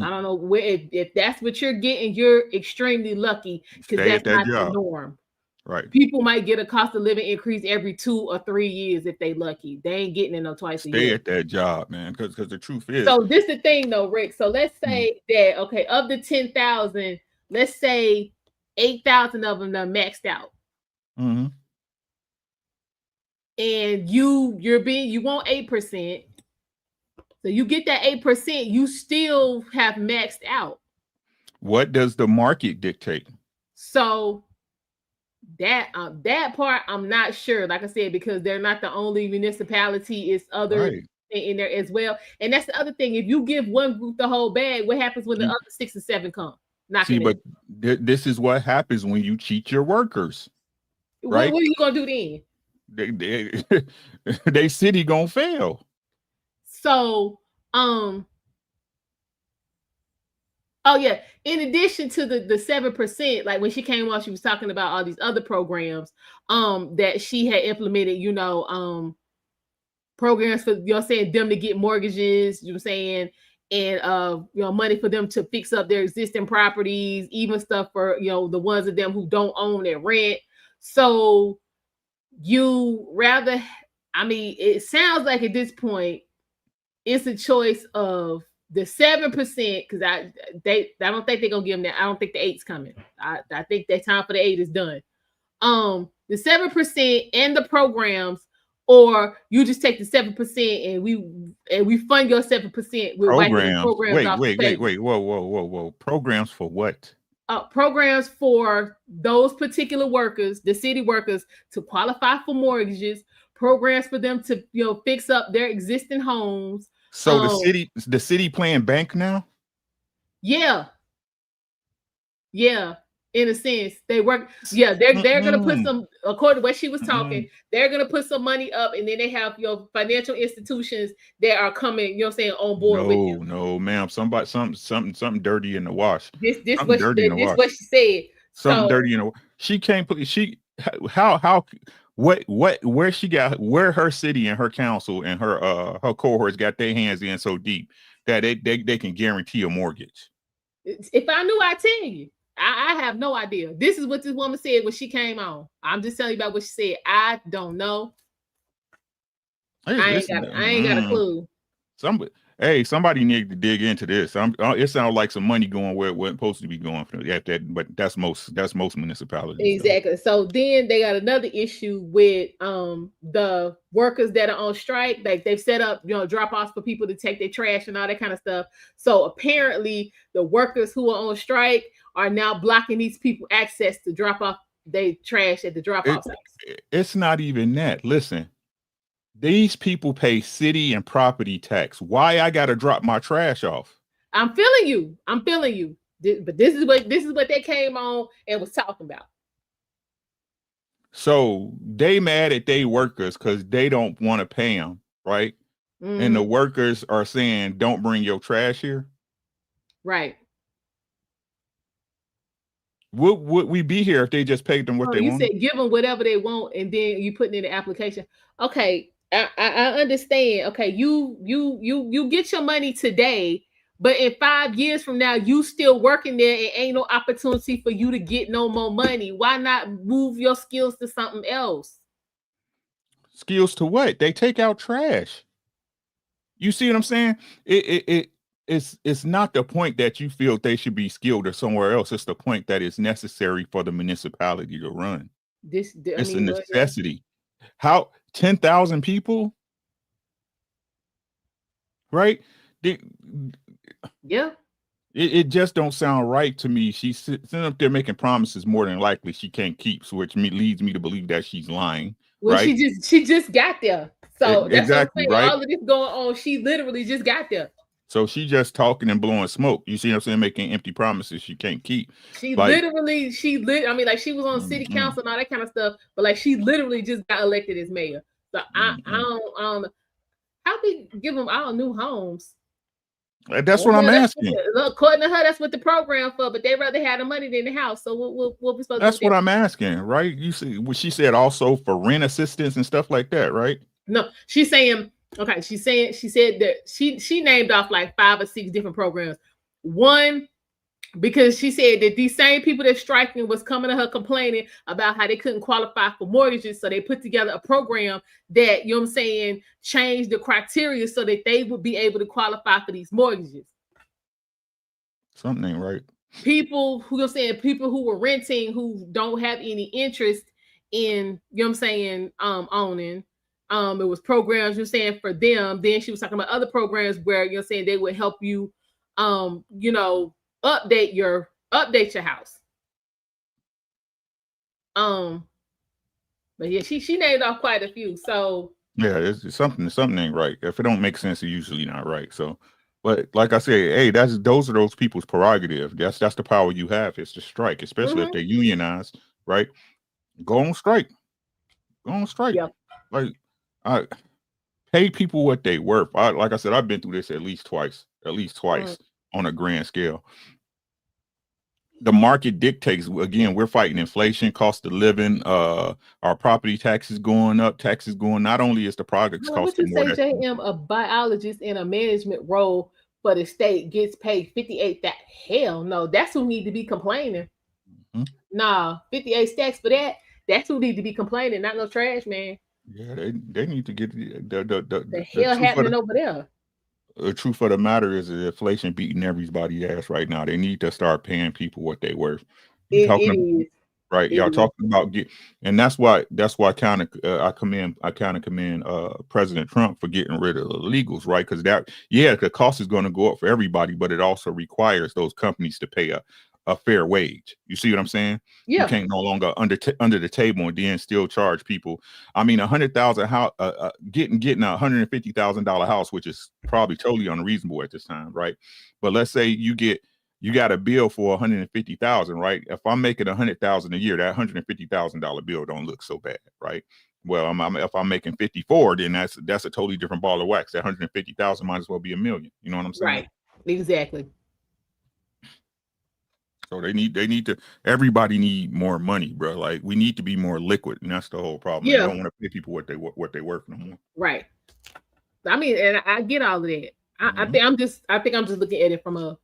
I don't know where if that's what you're getting, you're extremely lucky because that's not the norm. Right. People might get a cost of living increase every 2 or 3 years if they lucky. They ain't getting it no twice a year. Stay at that job, man, because the truth is. So this the thing though, Rick. So let's say that okay, of the 10,000, let's say 8,000 of them are maxed out. Mm-hmm. And you want 8%. So you get that 8%, you still have maxed out. What does the market dictate? So that part I'm not sure. Like I said, because they're not the only municipality, it's other in there as well. And that's the other thing. If you give one group the whole bag, what happens when the other 6 or 7 come? See, but this is what happens when you cheat your workers. Right? What are you gonna do then? They city gonna fail. So oh yeah, in addition to the 7%, like when she came on, she was talking about all these other programs that she had implemented, programs for saying them to get mortgages, saying, and money for them to fix up their existing properties, even stuff for the ones of them who don't own and rent. So it sounds like at this point it's a choice of the 7%, because I don't think they're gonna give them that. I don't think the 8's coming. I think that time for the 8 is done. The 7% and the programs, or you just take the 7% and we fund your 7% with programs. Wait, whoa. Programs for what? Programs for those particular workers, the city workers, to qualify for mortgages, programs for them to fix up their existing homes. So the city playing bank now? Yeah. In a sense, they work. Yeah, they're gonna put some, according to what she was talking, they're gonna put some money up, and then they have financial institutions that are coming, on board with you. No, ma'am. Something dirty in the wash. This what she said. Something dirty in the wash. She can't put where her city and her council and her cohorts got their hands in so deep that they can guarantee a mortgage. If I knew, I'd tell you. I have no idea. This is what this woman said when she came on. I'm just telling you about what she said. I don't know. I ain't got a clue. Somebody need to dig into this. It sounds like some money going where it wasn't supposed to be going for that, but that's most municipalities. Exactly. So then they got another issue with the workers that are on strike. Like they've set up drop-offs for people to take their trash and all that kind of stuff. So apparently the workers who are on strike are now blocking these people access to drop off their trash at the drop-off sites. It's not even that. Listen. These people pay city and property tax. Why I gotta drop my trash off? I'm feeling you. But this is what they came on and was talking about. So they mad at they workers because they don't want to pay them, right? And the workers are saying, "Don't bring your trash here." Right. Would we be here if they just paid them what they want? You said give them whatever they want, and then you put it in the application. Okay. I understand. Okay, you get your money today, but in 5 years from now, you still working there and ain't no opportunity for you to get no more money. Why not move your skills to something else? Skills to what? They take out trash. You see what I'm saying? It's not the point that you feel they should be skilled or somewhere else. It's the point that it's necessary for the municipality to run. It's a necessity. How 10,000 people, right? Yeah. It just don't sound right to me. She's sitting up there making promises more than likely she can't keep, so which leads me to believe that she's lying. Well, right? she just got there. So that's exactly what I'm saying. Right. All of this going on, she literally just got there. So she just talking and blowing smoke. You see what I'm saying? Making empty promises she can't keep. She Like, literally, I mean, like she was on city council and all that kind of stuff, but like she literally just got elected as mayor. So I don't how we give them all new homes. That's what I'm asking. According to her, that's what the program for, but they rather have the money than the house. So what we supposed That's to do? what I'm asking, right? You see what she said also for rent assistance and stuff like that, right? No, she's saying, okay, she said that she named off like 5 or 6 different programs. One, because she said that these same people that striking was coming to her complaining about how they couldn't qualify for mortgages. So they put together a program that, you know what I'm saying, changed the criteria so that they would be able to qualify for these mortgages. Something ain't right. People who are saying people who were renting who don't have any interest in, you know what I'm saying, owning. It was programs, you're saying, for them. Then she was talking about other programs where, you're saying, they would help you, you know, update your house. But yeah, she named off quite a few. So yeah, it's something ain't right. If it don't make sense, it's usually not right. So, but like I said, hey, those are those people's prerogative. That's the power you have, is to strike, especially if they're unionized, right? Go on strike. Go on strike. Yep. Like, I pay people what they worth. Like I said, I've been through this at least twice on a grand scale. The market dictates. Again, we're fighting inflation, cost of living, our property taxes going up, taxes going. Not only is the products costing more. Would you say, JM, a biologist in a management role for the state gets paid 58? That hell no, that's who need to be complaining. Nah, 58 stacks for that. That's who need to be complaining, not no trash man. Yeah, they need to get the hell happening over there. The truth of the matter is that inflation beating everybody's ass right now. They need to start paying people what they worth. Right? Y'all talking about and that's why I kind of commend President Trump for getting rid of the illegals, right? Because the cost is going to go up for everybody, but it also requires those companies to pay a fair wage. You see what I'm saying? Yeah. You can't no longer under the table and then still charge people. I mean, $100,000 getting a $150,000 house, which is probably totally unreasonable at this time, right? But let's say you got a bill for $150,000, right? If I'm making $100,000 a year, that $150,000 bill don't look so bad, right? Well, if I'm making 54, then that's a totally different ball of wax. That 150,000 might as well be $1 million. You know what I'm saying? Right. Exactly. So everybody need more money, bro. Like, we need to be more liquid, and that's the whole problem. Yeah. They don't want to pay people what they worth no more. Right. I mean, and I get all of that. I think I'm just looking at it from a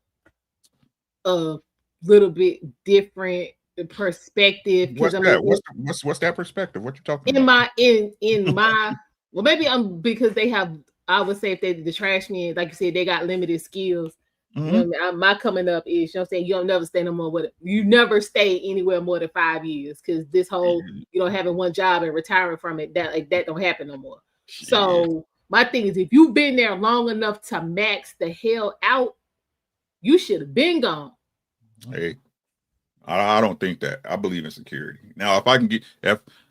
little bit different perspective. What's that? What's that perspective? What you talking about? In my well, maybe I'm because they have. I would say if the trash men, like you said, they got limited skills. You know what I mean? My coming up is, you know what I'm saying, you don't never stay no more you never stay anywhere more than 5 years, because this whole, having one job and retiring from it, that don't happen no more. Shit. So my thing is, if you've been there long enough to max the hell out, you should have been gone. Hey, I don't think that. I believe in security. Now, if I can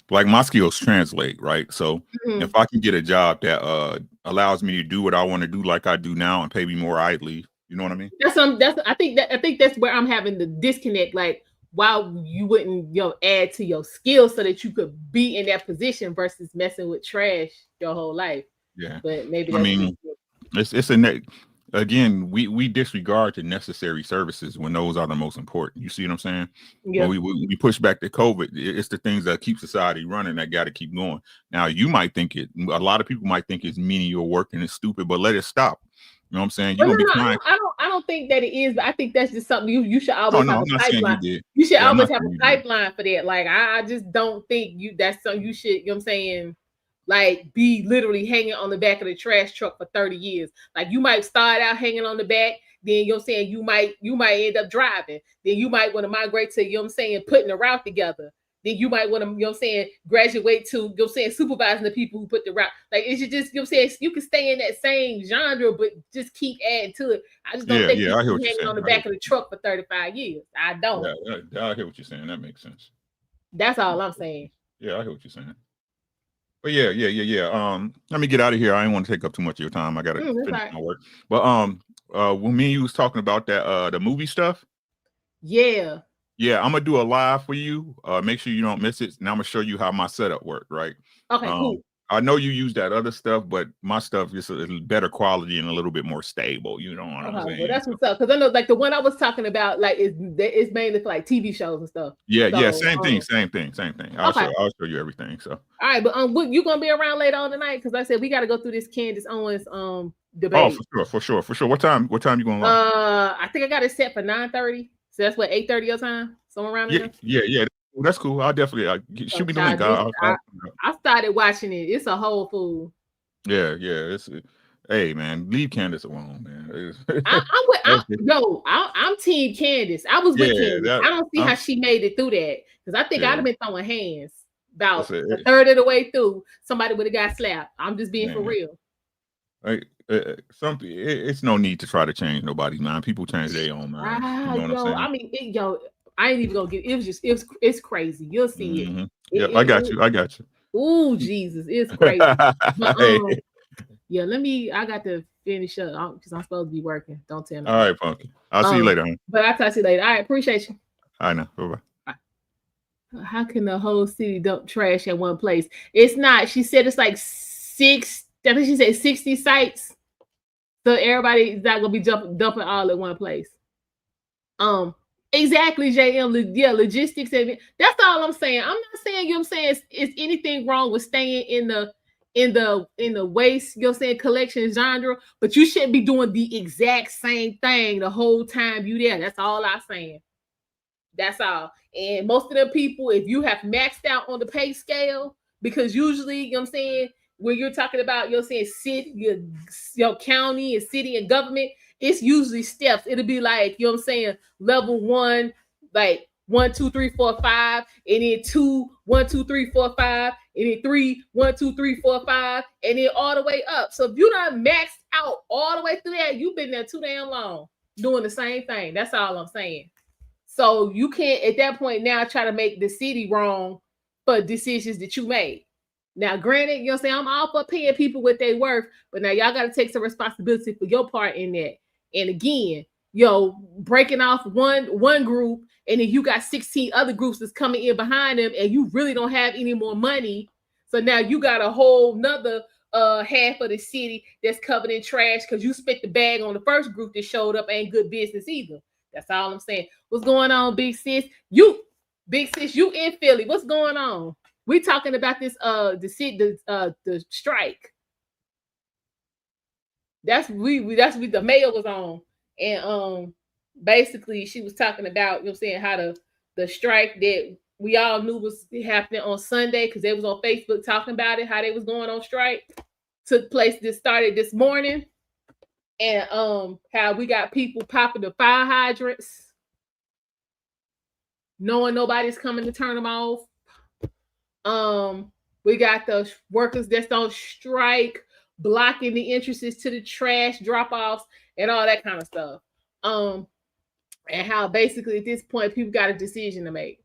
like my skills translate, right? So if I can get a job that allows me to do what I want to do like I do now and pay me more, I'd leave. You know what I mean? I think that's where I'm having the disconnect. Like, why you wouldn't add to your skills so that you could be in that position versus messing with trash your whole life. Yeah, but maybe again, we disregard the necessary services when those are the most important. You see what I'm saying? Yeah. When we push back the COVID, it's the things that keep society running that got to keep going. Now, you might think a lot of people might think it's menial work and it's stupid, but let it stop. You know what I'm saying? I don't think that it is, but I think that's just something you should always have a pipeline. You should always have a pipeline for that. Like, I just don't think that's something you should, you know what I'm saying, like, be literally hanging on the back of the trash truck for 30 years. Like, you might start out hanging on the back, then, you know what I'm saying, you might end up driving. Then you might want to migrate to, you know what I'm saying, putting a route together. Then you might want to, you know what I'm saying, graduate to, you know what I'm saying, supervising the people who put the route. Like, it should just, you know what I'm saying, you can stay in that same genre, but just keep adding to it. I just don't think you can be hanging on the back of the truck for 35 years. I don't. Yeah, I hear what you're saying. That makes sense. That's all I'm saying. Yeah, I hear what you're saying. But yeah. Let me get out of here. I didn't want to take up too much of your time. I got to finish my work. But when me and you was talking about that the movie stuff. Yeah. Yeah, I'm gonna do a live for you. Make sure you don't miss it. And I'm gonna show you how my setup worked, right? Okay, cool. I know you use that other stuff, but my stuff is a better quality and a little bit more stable. You know what I'm saying? Well, that's what's up. Because I know, like the one I was talking about, like it's mainly for like TV shows and stuff. Yeah, So, yeah, same thing. I'll show you everything. So, all right, but what you gonna be around later on tonight? Because like I said, we got to go through this Candace Owens debate. Oh, for sure. What time you going live? I think I got it set for 9:30. So that's what 8:30 your time, somewhere around there. Yeah. That's cool. I'll definitely shoot me the link. I started watching it. It's a whole fool. Yeah. Hey man, leave Candace alone, man. I'm Team Candace. I was with Candace. I don't see how she made it through that because I think I'd have been throwing hands about a third of the way through. Somebody would have got slapped. I'm just being for real. It's no need to try to change nobody's mind. People change their own mind. You know what I'm saying? I ain't even gonna get it. It's crazy. You'll see it. Yeah, I got you. Oh Jesus, it's crazy. But, yeah, I got to finish up because I'm supposed to be working. Don't tell me. All right, Punky. I'll see you later. Huh? But I'll talk to you later. All right, appreciate you. I know. Bye-bye. How can the whole city dump trash at one place? It's not. She said it's like 6. I think she said 60 sites. So everybody's not gonna be dumping all at one place. Exactly, JM. Yeah, logistics. And that's all I'm saying. I'm not saying, you know what I'm saying, it's anything wrong with staying in the waste, you know what I'm saying, collection genre, but you shouldn't be doing the exact same thing the whole time you there. That's all I'm saying. That's all. And most of the people, if you have maxed out on the pay scale, because usually, you know what I'm saying, when you're talking about, you know what I'm saying, city, your county and city and government, it's usually steps. It'll be like, you know what I'm saying, level 1, like 1, 2, 3, 4, 5, and then 2, 1, 2, 3, 4, 5, and then 3, 1, 2, 3, 4, 5, and then all the way up. So if you're not maxed out all the way through that, you've been there too damn long doing the same thing. That's all I'm saying. So you can't at that point now try to make the city wrong for decisions that you made. Now, granted, you know what I'm saying, I'm all for paying people what they worth, but now y'all got to take some responsibility for your part in that. And again, breaking off one group, and then you got 16 other groups that's coming in behind them, and you really don't have any more money. So now you got a whole nother half of the city that's covered in trash because you spent the bag on the first group that showed up. Ain't good business either. That's all I'm saying. What's going on, Big Sis? You in Philly. What's going on? We talking about this the strike. That's the mayor was on. And basically she was talking about, you know what I'm saying, how the strike that we all knew was happening on Sunday because they was on Facebook talking about it, how they was going on strike, started this morning. And how we got people popping the fire hydrants, knowing nobody's coming to turn them off. We got the workers that's on strike, blocking the entrances to the trash drop-offs and all that kind of stuff. And how basically at this point people got a decision to make.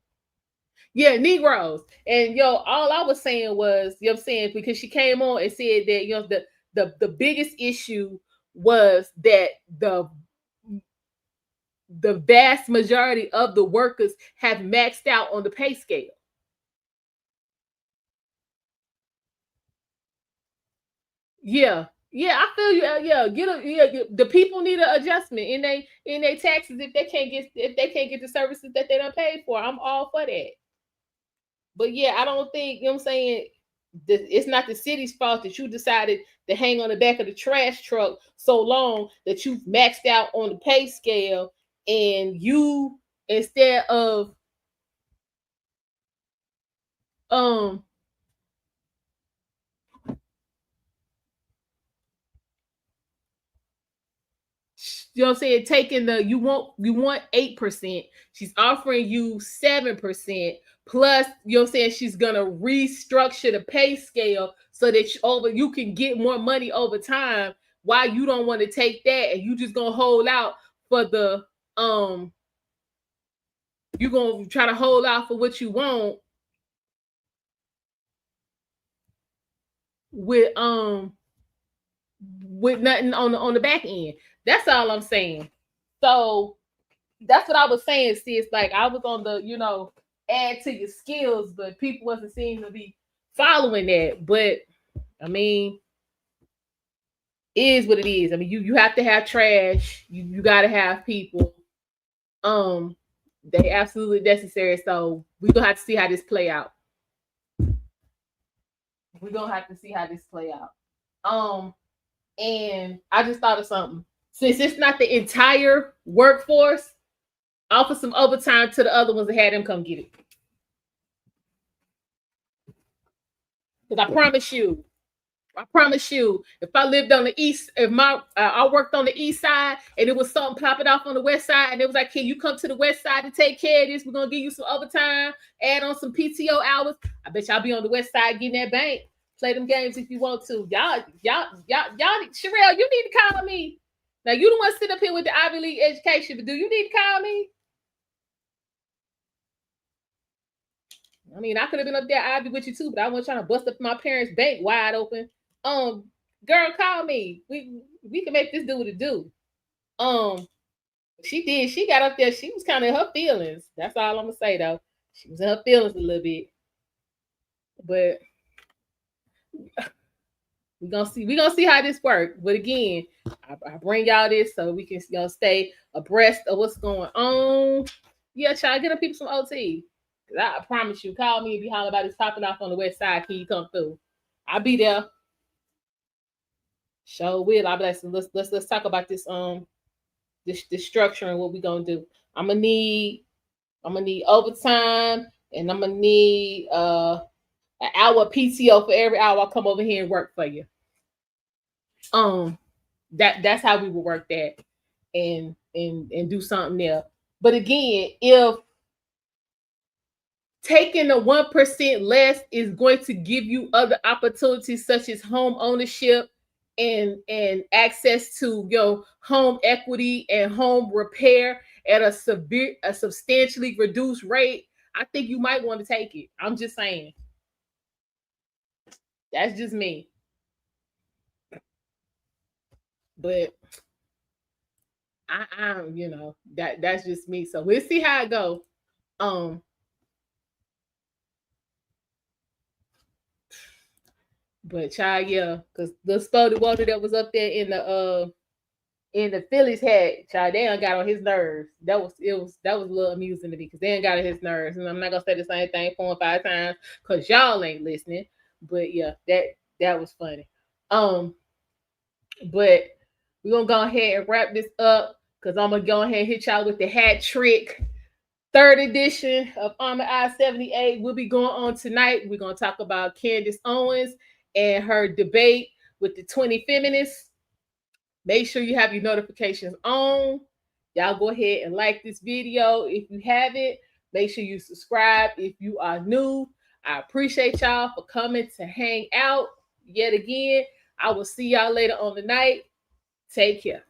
Yeah, Negroes. And all I was saying was, you know what I'm saying, because she came on and said that, the biggest issue was that the vast majority of the workers have maxed out on the pay scale. Yeah, I feel you. The people need an adjustment in their taxes if they can't get the services that they done paid for. I'm all for that. But yeah, I don't think, you know what I'm saying, it's not the city's fault that you decided to hang on the back of the trash truck so long that you've maxed out on the pay scale, and you, instead of you know what I'm saying, taking you want 8%, she's offering you 7%, plus, you know what I'm saying, she's gonna restructure the pay scale so that you can get more money over time. Why you don't want to take that and you just gonna hold out for the you're gonna try to hold out for what you want with nothing on the back end. That's all I'm saying. So that's what I was saying, sis. Like I was on the, add to your skills, but people wasn't seeming to be following that. But I mean, it is what it is. I mean, you have to have trash. You got to have people. They absolutely necessary. So we're gonna have to see how this play out. And I just thought of something. Since it's not the entire workforce, offer some overtime to the other ones and have them come get it. Because I promise you, if I lived on the east, I worked on the east side and it was something popping off on the west side, and it was like, can you come to the west side to take care of this? We're gonna give you some overtime, add on some PTO hours. I bet y'all be on the west side getting that bank. Play them games if you want to. Y'all, Cherelle, you need to call me. Now you don't want to sit up here with the Ivy League education, but do you need to call me? I mean, I could have been up there Ivy with you too, but I wasn't trying to bust up my parents' bank wide open. Girl, call me. We can make this do what it do. She did. She got up there. She was kind of in her feelings. That's all I'm gonna say though. She was in her feelings a little bit. But we're gonna see how this works. But again, I bring y'all this so we can stay abreast of what's going on. Yeah, try to get up people some OT. I promise you, call me and be hollering about this popping off on the west side. Can you come through? I'll be there. Sure will. I'll be like, so let's talk about this this structure and what we're gonna do. I'm gonna need overtime, and I'm gonna need an hour PTO for every hour I come over here and work for you. That's how we will work that and do something there. But again, if taking the 1% less is going to give you other opportunities such as home ownership and access to your home equity and home repair at a substantially reduced rate, I think you might want to take it. I'm just saying. That's just me. But I that's just me. So we'll see how it go. But child, yeah, because the spotted water that was up there in the Phillies hat, child, they done got on his nerves. That was a little amusing to me because they done got on his nerves. And I'm not gonna say the same thing 4 and 5 times because y'all ain't listening. But yeah, that was funny. But we're gonna go ahead and wrap this up because I'm gonna go ahead and hit y'all with the hat trick. 3rd edition of Armor I-78 will be going on tonight. We're gonna talk about Candace Owens and her debate with the 20 feminists. Make sure you have your notifications on. Y'all go ahead and like this video if you haven't. Make sure you subscribe if you are new. I appreciate y'all for coming to hang out yet again. I will see y'all later on the night. Take care.